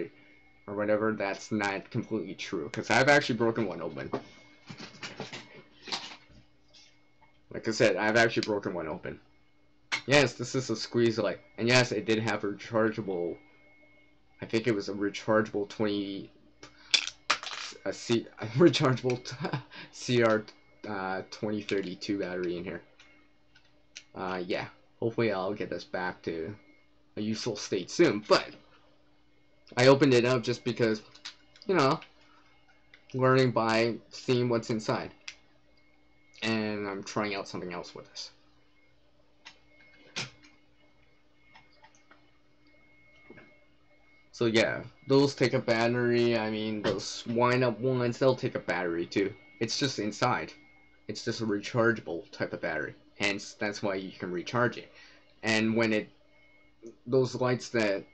whatever, that's not completely true. Because I've actually broken one open. Like I said, I've actually broken one open. Yes, this is a squeeze light. And yes, it did have a rechargeable, I think it was a rechargeable rechargeable CR 2032 battery in here. Yeah, hopefully I'll get this back to a useful state soon. But I opened it up just because, you know, learning by seeing what's inside. And I'm trying out something else with this. So yeah, those take a battery. I mean, those wind-up ones, they'll take a battery too. It's just inside. It's just a rechargeable type of battery. Hence, that's why you can recharge it. And when those lights that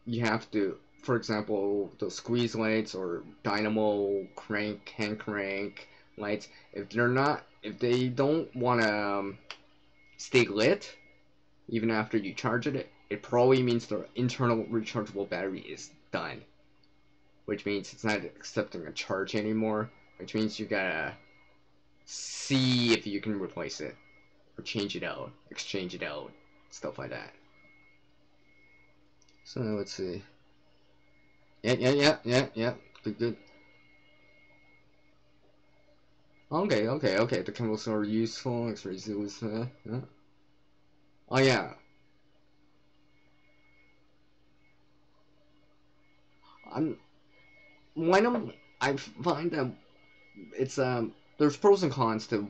you have to, for example, the squeeze lights or dynamo, crank, hand crank lights, if they don't want to stay lit, even after you charge it, it probably means the internal rechargeable battery is done. Which means it's not accepting a charge anymore. Which means you gotta see if you can replace it. Or change it out. Exchange it out. Stuff like that. So let's see. Yeah. Good. Okay. The chemicals are useful. X-rays is yeah. Oh yeah. I find that it's there's pros and cons to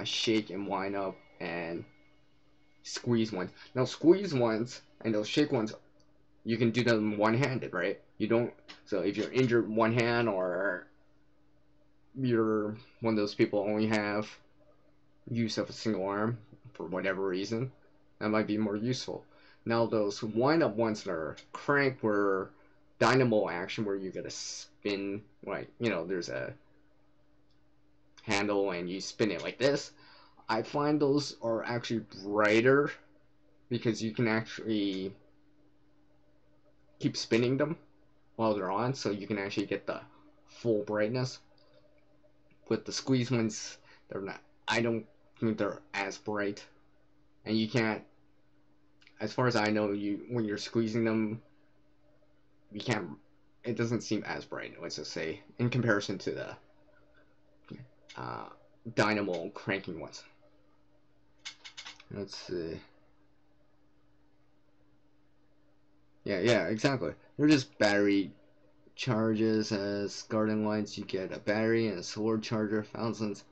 shake and wind up and squeeze ones. Now squeeze ones and those shake ones, you can do them one-handed, right? You don't. So if you're injured one hand or you're one of those people only have use of a single arm for whatever reason, that might be more useful. Now those wind-up ones that are crank were dynamo action where you gotta spin, like, you know, there's a handle and you spin it like this. I find those are actually brighter because you can actually keep spinning them while they're on, so you can actually get the full brightness. With the squeeze ones, they're not, I don't think they're as bright, and you can't, as far as I know, when you're squeezing them, you can't, it doesn't seem as bright, let's just say, in comparison to dynamo cranking ones. Let's see. Yeah, exactly. They're just battery charges. As garden lights, you get a battery and a solar charger. Thousands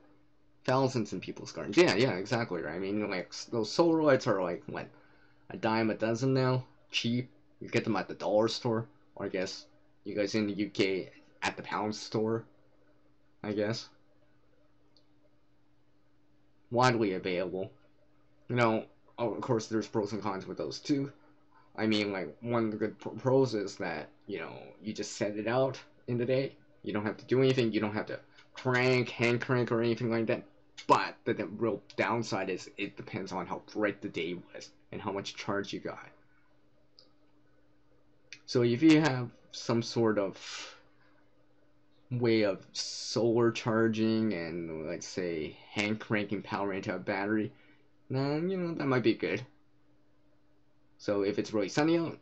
in people's gardens. Yeah, exactly. Right. I mean, like those solar lights are like what, a dime a dozen now, cheap. You get them at the dollar store, or I guess you guys in the UK at the pound store. I guess widely available. You know, of course, there's pros and cons with those too. I mean, like, one of the good pros is that, you just set it out in the day. You don't have to do anything. You don't have to hand crank, or anything like that. But the real downside is it depends on how bright the day was and how much charge you got. So if you have some sort of way of solar charging and, let's say, hand cranking power into a battery, then, that might be good. So if it's really sunny out,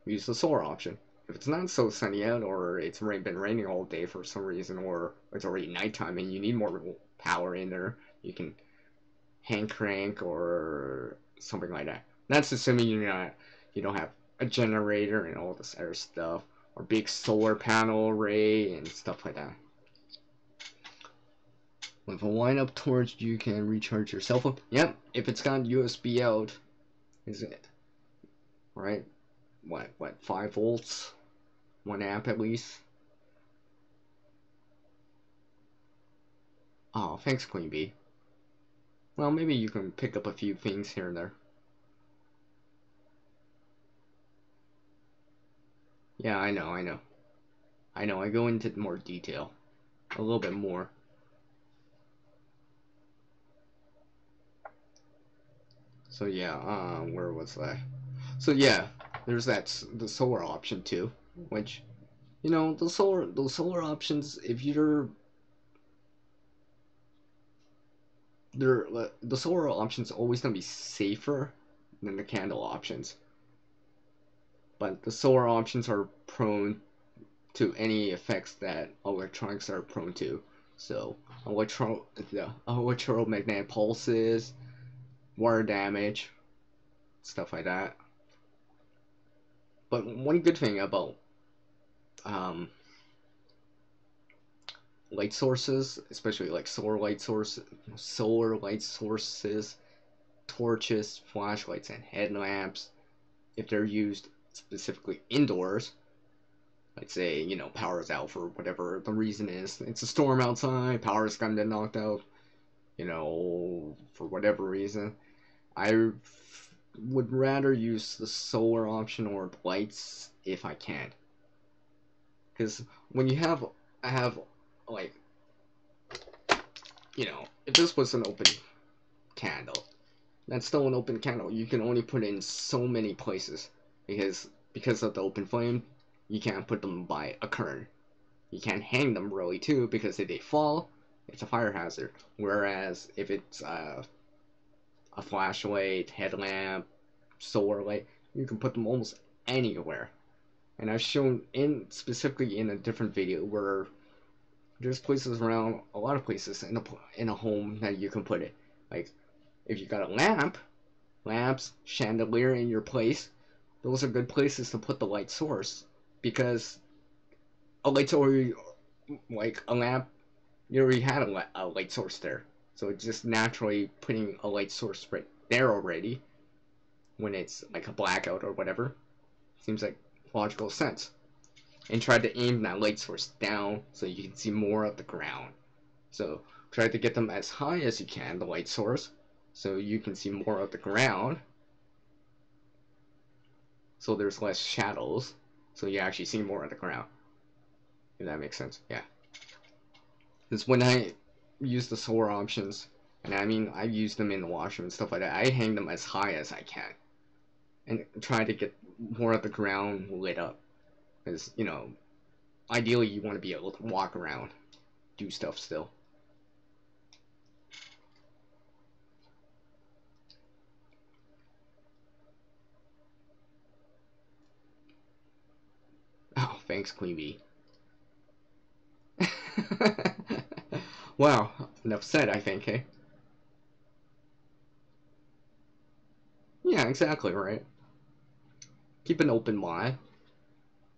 use the solar option. If it's not so sunny out, or it's been raining all day for some reason, or it's already nighttime and you need more power in there, you can hand crank or something like that. That's assuming you don't have a generator and all this other stuff, or big solar panel array and stuff like that. With a wind-up torch, you can recharge your cell phone. Yep, if it's got USB out, is it right? What 5 volts, 1 amp at least. Oh, thanks, Queen Bee. Well, maybe you can pick up a few things here and there. Yeah, I know. I go into more detail, a little bit more. So yeah, where was I? So yeah, there's the solar option too, which, those solar options, if the solar options always gonna be safer than the candle options, but the solar options are prone to any effects that electronics are prone to. So the electromagnetic pulses, water damage, stuff like that. But one good thing about um, light sources, especially like solar light sources, torches, flashlights, and headlamps, if they're used specifically indoors, let's say, power is out for whatever the reason is. It's a storm outside, power's gonna get knocked out, for whatever reason. I would rather use the solar option or the lights if I can. Because when I have, like, if this was an open candle, that's still an open candle. You can only put it in so many places because of the open flame. You can't put them by a current. You can't hang them really too, because if they fall, it's a fire hazard. Whereas if it's a flashlight, headlamp, solar light, you can put them almost anywhere. And I've shown specifically in a different video where there's places around, a lot of places in a home that you can put it. Like, if you got a lamps, chandelier in your place, those are good places to put the light source, because a light's already, like a lamp, you already had a light source there. So it's just naturally putting a light source right there already when it's like a blackout or whatever. Seems like logical sense. And try to aim that light source down so you can see more of the ground. So try to get them as high as you can, the light source, so you can see more of the ground. So there's less shadows, so you actually see more of the ground. If that makes sense, yeah. Because when I use the solar options, and I mean I use them in the washroom and stuff like that, I hang them as high as I can, and try to get more of the ground lit up. Because, ideally you want to be able to walk around, do stuff still. Oh, thanks, Queen Bee. Wow, enough said, I think, hey? Yeah, exactly, right? Keep an open mind.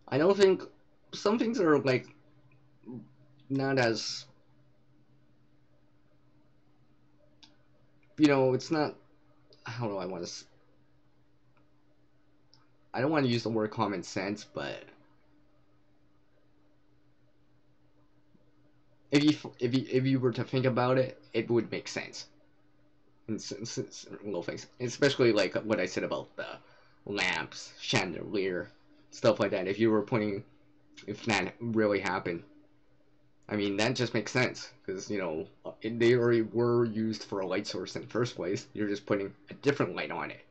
I don't think some things are like not as, it's not, how do I want to, I don't want to use the word common sense, but if you were to think about it, it would make sense in little things, especially like what I said about the lamps, chandelier, stuff like that. If that really happened, I mean that just makes sense because they already were used for a light source in the first place. You're just putting a different light on it,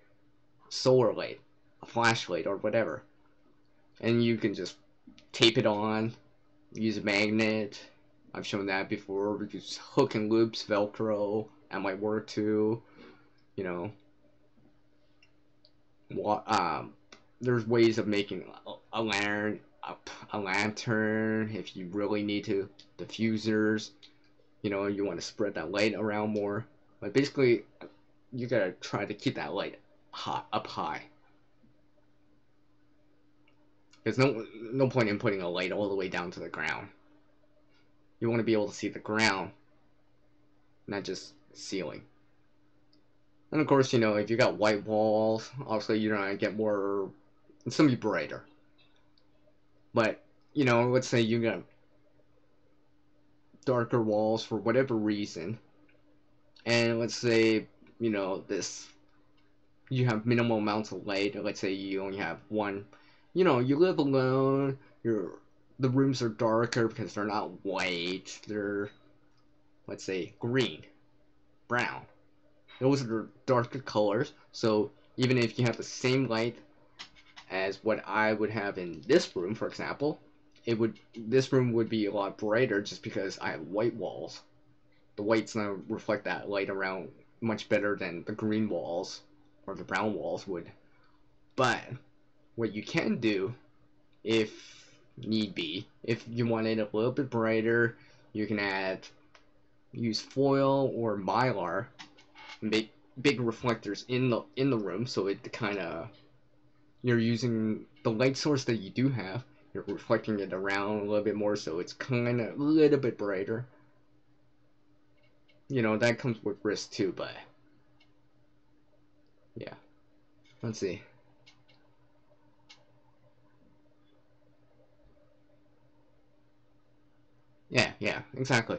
solar light, a flashlight, or whatever, and you can just tape it on, use a magnet. I've shown that before. We use hook and loops, Velcro. That might work too. You know, what? There's ways of making a lantern, a lantern if you really need to. Diffusers. You want to spread that light around more. But basically, you gotta try to keep that light up high. There's no point in putting a light all the way down to the ground. You want to be able to see the ground, not just ceiling. And of course, if you got white walls, obviously you're gonna get more. It's gonna be brighter. But let's say you got darker walls for whatever reason, and let's say this you have minimal amounts of light. Let's say you only have one. You live alone. The rooms are darker because they're not white. They're, let's say, green, brown. Those are darker colors. So even if you have the same light as what I would have in this room, for example, this room would be a lot brighter just because I have white walls. The white's gonna reflect that light around much better than the green walls or the brown walls would. But what you can do, if need be, if you want it a little bit brighter, you can use foil or mylar and make big reflectors in the room, so it kind of, you're using the light source that you do have, you're reflecting it around a little bit more, so it's kind of a little bit brighter. That comes with risk too, but yeah. Let's see. Yeah, exactly.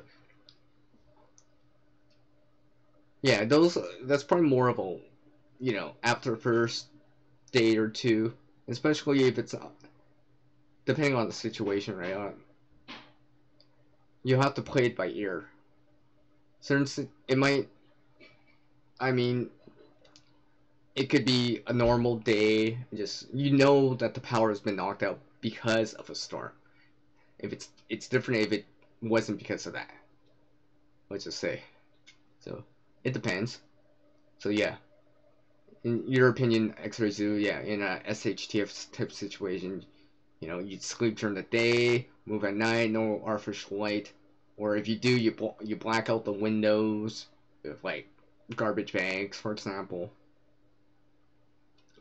Yeah, that's probably more of a, after first date or two, especially if it's depending on the situation, right? You have to play it by ear. It might, I mean, it could be a normal day, just that the power has been knocked out because of a storm. If it's different if it wasn't because of that. Let's just say. So it depends. So yeah, in your opinion, X-ray zoo, yeah, in a SHTF type situation, you'd sleep during the day, move at night, no artificial light, or if you do, you black out the windows with like garbage bags, for example,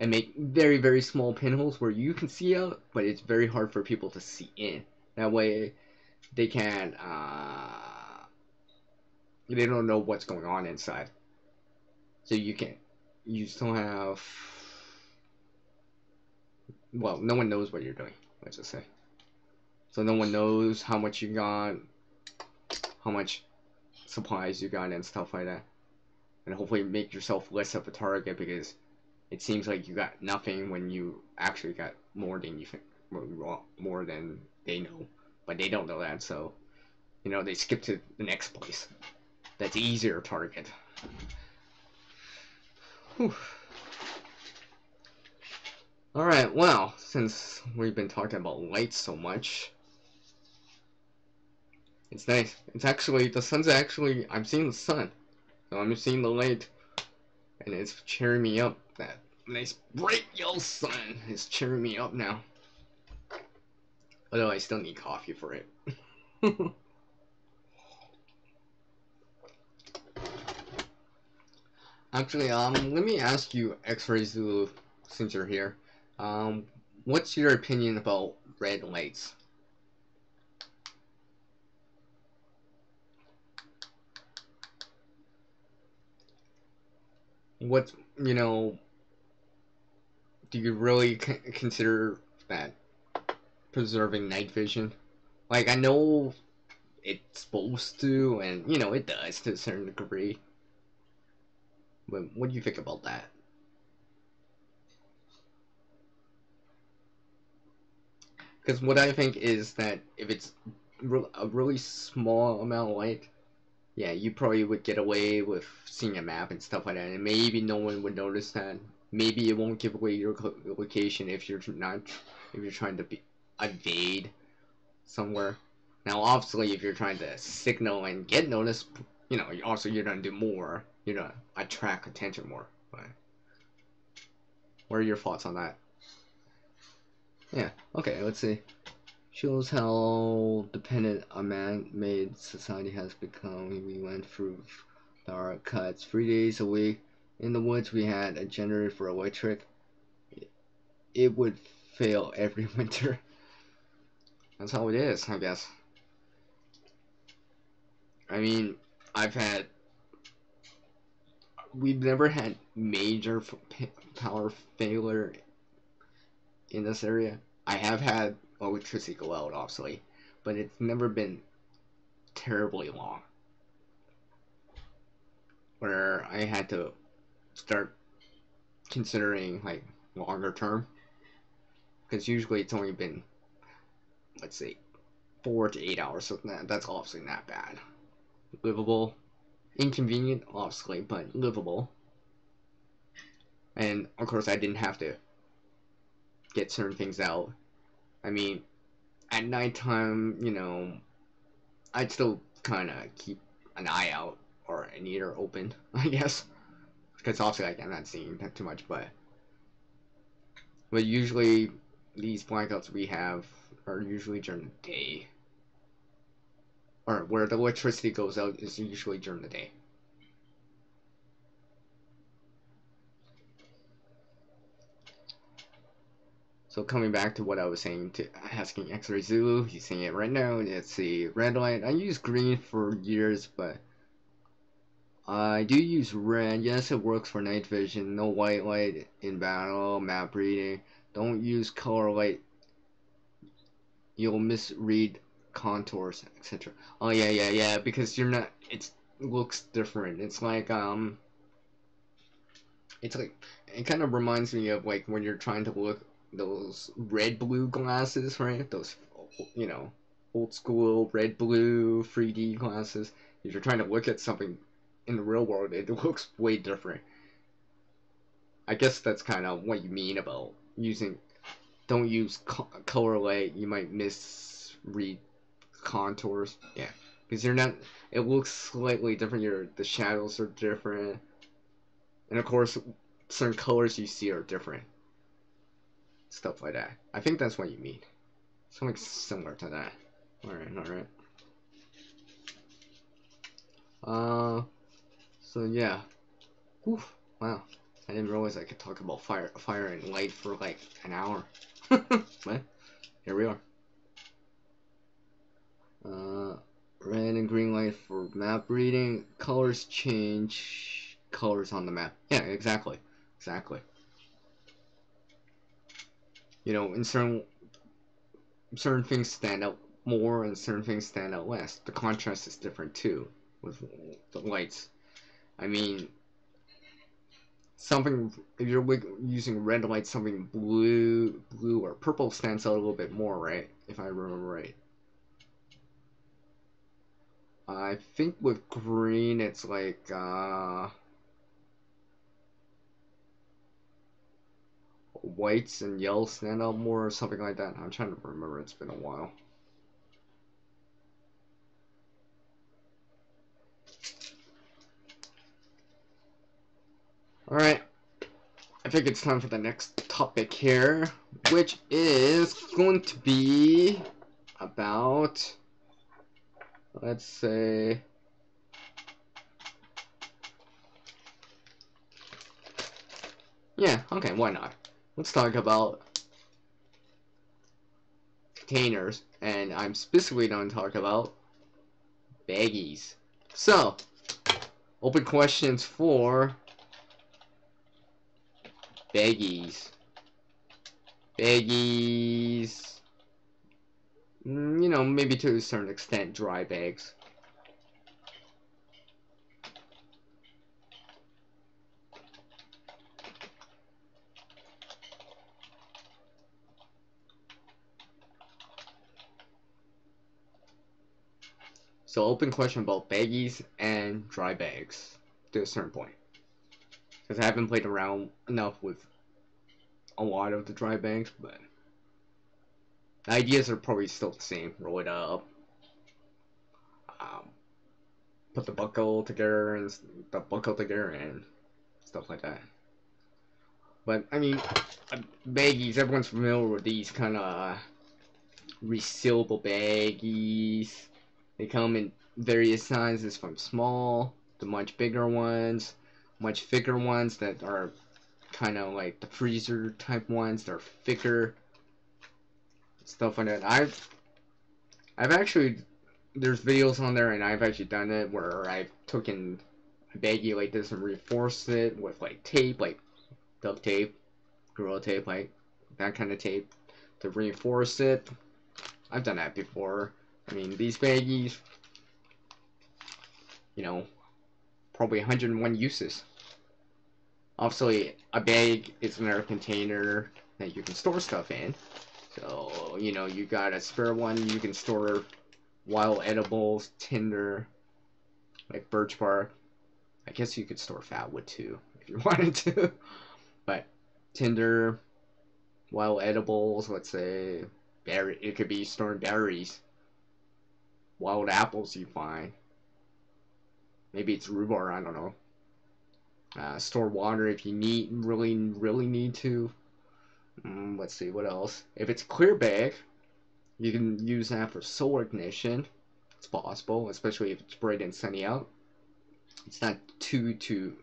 and make very very small pinholes where you can see out, but it's very hard for people to see in. That way, they can they don't know what's going on inside. So you still have, well, no one knows what you're doing, let's just say. So no one knows how much you got, how much supplies you got, and stuff like that. And hopefully make yourself less of a target because it seems like you got nothing when you actually got more than you think, more than they know. But they don't know that, so they skip to the next place. That's easier target. Whew. Alright, well, since we've been talking about lights so much, it's nice. I'm seeing the sun. So I'm seeing the light, and it's cheering me up. That nice bright yellow sun is cheering me up now. Although I still need coffee for it. Actually, let me ask you, X-Ray Zulu, since you're here. Um, what's your opinion about red lights? What, you know, do you really consider that preserving night vision? Like, I know it's supposed to, and you know, it does to a certain degree. But what do you think about that? Because what I think is that if it's a really small amount of light, yeah, you probably would get away with seeing a map and stuff like that, and maybe no one would notice that. Maybe it won't give away your location if you're not, if you're trying to be evade somewhere. Now, obviously, if you're trying to signal and get noticed, you know, also you're gonna do more. You're gonna attract attention more. But what are your thoughts on that? Yeah. Okay. Let's see. Shows how dependent a man-made society has become. We went through power cuts 3 days a week. In the woods, we had a generator for electric. It would fail every winter. That's how it is, I guess. I mean, I've had. We've never had major power failure in this area. I have had electricity go out, obviously, but it's never been terribly long where I had to start considering like longer term, because usually it's only been, let's say, 4 to 8 hours, so that's obviously not bad. Livable, inconvenient obviously, but livable. And of course I didn't have to get certain things out. I mean, at nighttime, you know, I'd still kind of keep an eye out or an ear open, I guess, because obviously like, I'm not seeing that too much, but usually these blackouts we have are usually during the day, or where the electricity goes out is usually during the day. So coming back to what I was saying, to asking X-Ray Zulu, he's saying it right now. Let's see, red light. I used green for years, but I do use red. Yes, it works for night vision. No white light in battle, map reading. Don't use color light. You'll misread contours, etc. Oh yeah, yeah, yeah. Because you're not. It looks different. It's like, it kind of reminds me of like when you're trying to look those red blue glasses, right? Those, you know, old school red blue 3D glasses. If you're trying to look at something in the real world, it looks way different. I guess that's kind of what you mean about using. Don't use color light. You might misread contours. Yeah, because you're not. It looks slightly different. The shadows are different, and of course, certain colors you see are different. Stuff like that. I think that's what you mean. Something similar to that. Alright, alright. So yeah. Oof, wow. I didn't realize I could talk about fire and light for like an hour. But here we are. Red and green light for map reading. Colors change colors on the map. Yeah, exactly. Exactly. You know, in certain things stand out more and certain things stand out less. The contrast is different too with the lights. I mean, something, if you're using red light, something blue or purple stands out a little bit more, right? If I remember right. I think with green, it's like whites and yellows stand out more, or something like that. I'm trying to remember. It's been a while. All right. I think it's time for the next topic here, which is going to be about, let's say, Yeah, okay, why not? Let's talk about containers, and I'm specifically going to talk about baggies. So, open questions for baggies. Baggies, you know, maybe to a certain extent, dry bags. So open question about baggies and dry bags to a certain point. Because I haven't played around enough with a lot of the dry bags, but the ideas are probably still the same. Roll it up, um, put the buckle together and stuff like that. But I mean, baggies. Everyone's familiar with these kind of resealable baggies. They come in various sizes from small to much bigger ones, much thicker ones that are kind of like the freezer type ones. They're thicker, stuff like that. I've actually, there's videos on there and I've actually done it where I've taken a baggie like this and reinforced it with like tape, like duct tape, Gorilla tape, like that kind of tape to reinforce it. I've done that before. I mean, these baggies, you know, probably 101 uses. Obviously, a bag is another container that you can store stuff in. So, you know, you got a spare one, you can store wild edibles, tinder, like birch bark. I guess you could store fatwood too, if you wanted to. But tinder, wild edibles, let's say, it could be storing berries, wild apples you find. Maybe it's rhubarb, I don't know. Store water if you really need to. Let's see, what else? If it's a clear bag, you can use that for solar ignition. It's possible, especially if it's bright and sunny out. It's not too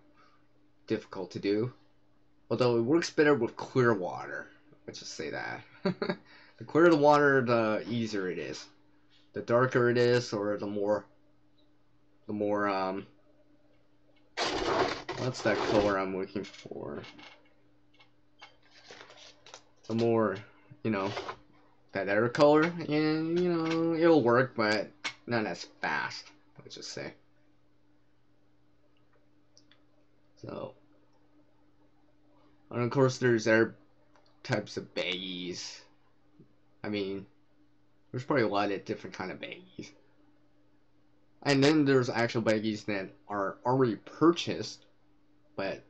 difficult to do. Although it works better with clear water. Let's just say that. The clearer the water, the easier it is. The darker it is, or the more what's that color I'm looking for? The more, you know, that other color, and you know, it'll work, but not as fast. Let's just say. So, and of course, there's other types of baggies. I mean, there's probably a lot of different kind of baggies. And then there's actual baggies that are already purchased, but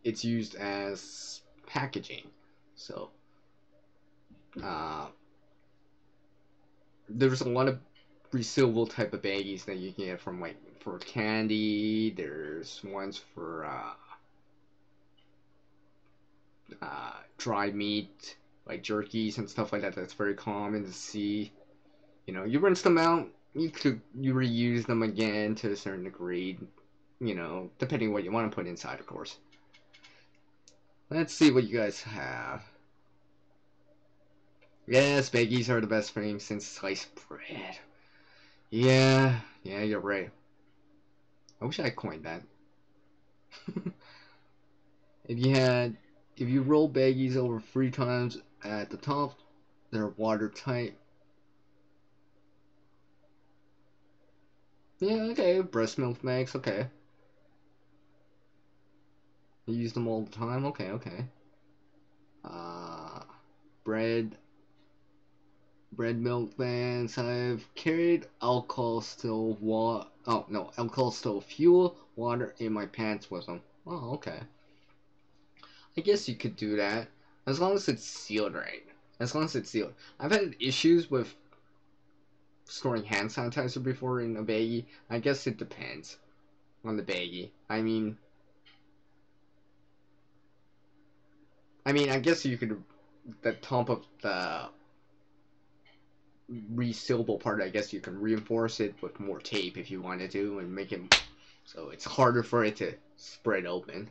it's used as packaging. So, there's a lot of resealable type of baggies that you can get from, like, for candy. There's ones for dry meat, like jerkies and stuff like that. That's very common to see. You know, you rinse them out, you reuse them again to a certain degree. You know, depending what you want to put inside, of course. Let's see what you guys have. Yes, baggies are the best thing since sliced bread. Yeah, you're right. I wish I coined that. If you roll baggies over 3 times at the top, they're watertight. Yeah, okay, breast milk bags, okay. You use them all the time, okay. Bread milk bags. I've carried alcohol stove fuel, water in my pants with them. Oh, okay. I guess you could do that as long as it's sealed right. As long as it's sealed. I've had issues with storing hand sanitizer before in a baggie. I guess it depends on the baggie. I mean, I guess you could, the top of the resealable part, I guess you can reinforce it with more tape if you wanted to and make it so it's harder for it to spread open.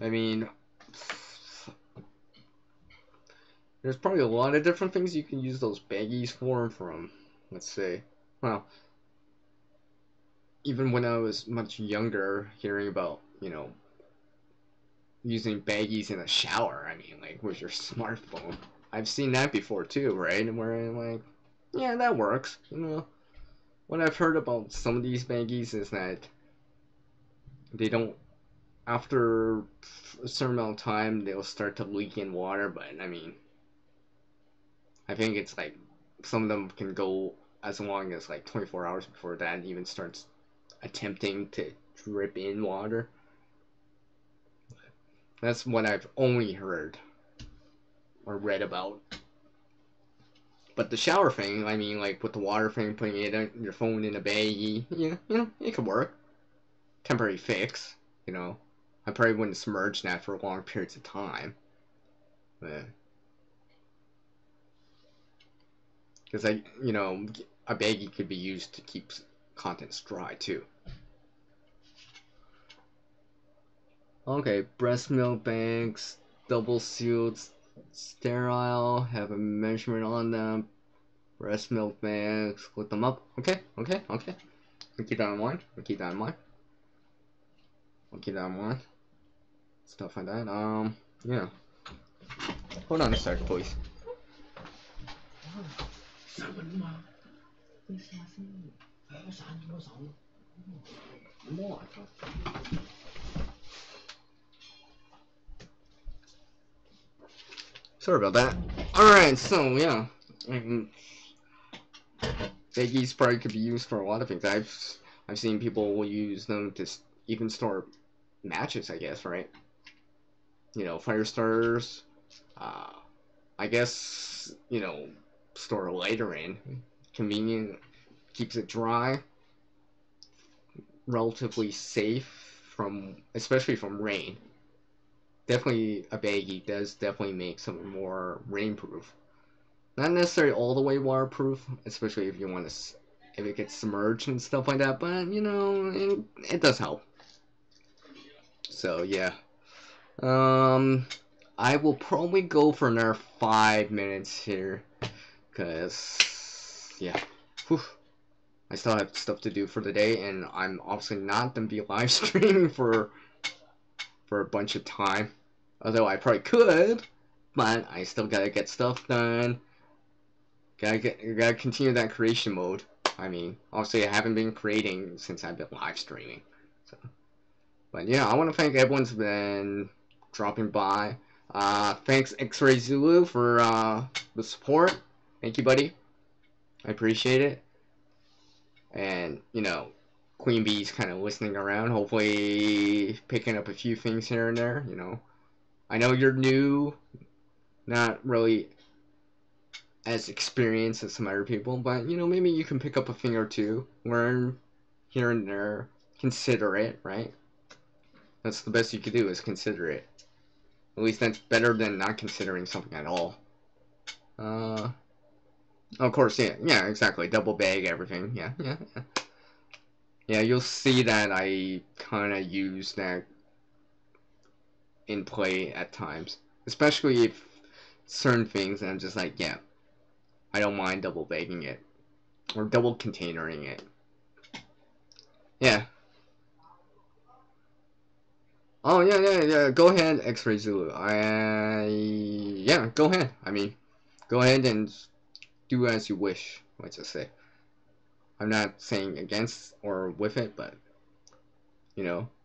I mean, there's probably a lot of different things you can use those baggies for. From, let's say, well, even when I was much younger, hearing about, using baggies in a shower. I mean, like with your smartphone. I've seen that before too, right? Where I'm like, yeah, that works. What I've heard about some of these baggies is that they don't, after a certain amount of time, they'll start to leak in water. But I mean, I think it's like some of them can go as long as like 24 hours before that even starts attempting to drip in water. That's what I've only heard or read about. But the shower thing, I mean, like with the water thing, putting it in your phone in a baggie, yeah, it could work. Temporary fix, I probably wouldn't submerge that for long periods of time. Because a baggie could be used to keep contents dry too. Okay, breast milk bags, double sealed, sterile, have a measurement on them. Breast milk bags, split them up. Okay. We keep that in mind. Stuff like that. Yeah. Hold on a sec, please. Sorry about that. Alright, so yeah. Baggies probably could be used for a lot of things. I've seen people will use them to even store matches, I guess, right? Fire starters. I guess, store a lighter in. Convenient, keeps it dry, relatively safe especially from rain. Definitely a baggie does definitely make something more rainproof. Not necessarily all the way waterproof, especially if it gets submerged and stuff like that, but it does help. So yeah. I will probably go for another 5 minutes here, cause yeah, whew, I still have stuff to do for the day, and I'm obviously not gonna be live streaming for a bunch of time. Although I probably could, but I still gotta get stuff done. Gotta continue that creation mode. I mean, obviously I haven't been creating since I've been live streaming. So, but yeah, I want to thank everyone's been dropping by. Thanks X-Ray Zulu for the support. Thank you, buddy. I appreciate it. And Queen Bee's kind of listening around, hopefully picking up a few things here and there. I know you're new, not really as experienced as some other people, but maybe you can pick up a thing or two, learn here and there, consider it, right? That's the best you could do, is consider it. At least that's better than not considering something at all. Of course, yeah, exactly. Double bag everything. Yeah. Yeah, you'll see that I kind of use that in play at times, especially if certain things, and I'm just like, yeah, I don't mind double bagging it or double containering it. Yeah. Oh yeah. Go ahead, X-Ray Zulu. Yeah, go ahead. I mean, go ahead and do as you wish. Let's just say. I'm not saying against or with it, but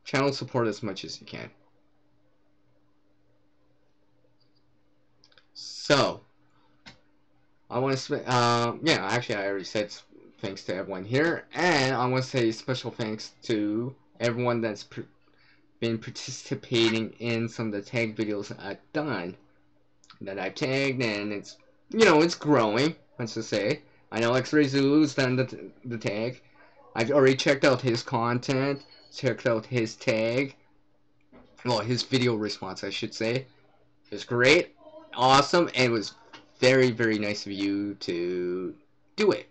channel support as much as you can. So, I want to yeah, actually I already said thanks to everyone here, and I want to say special thanks to everyone that's been participating in some of the tag videos that I've done, that I've tagged, and it's it's growing. Let's just say I know X-Ray Zulu's done the tag. I've already checked out his content, checked out his tag. Well, his video response, I should say. It was great, awesome, and it was very, very nice of you to do it.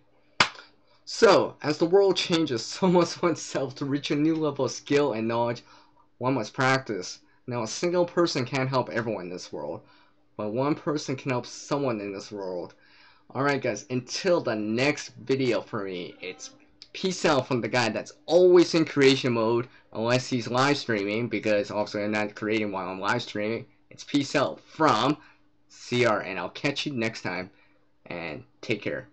So, as the world changes, so must oneself. To reach a new level of skill and knowledge, one must practice. Now, a single person can't help everyone in this world, but one person can help someone in this world. Alright guys, until the next video for me, it's peace out from the guy that's always in creation mode, unless he's live streaming, because obviously I'm not creating while I'm live streaming. It's peace out from CR, and I'll catch you next time, and take care.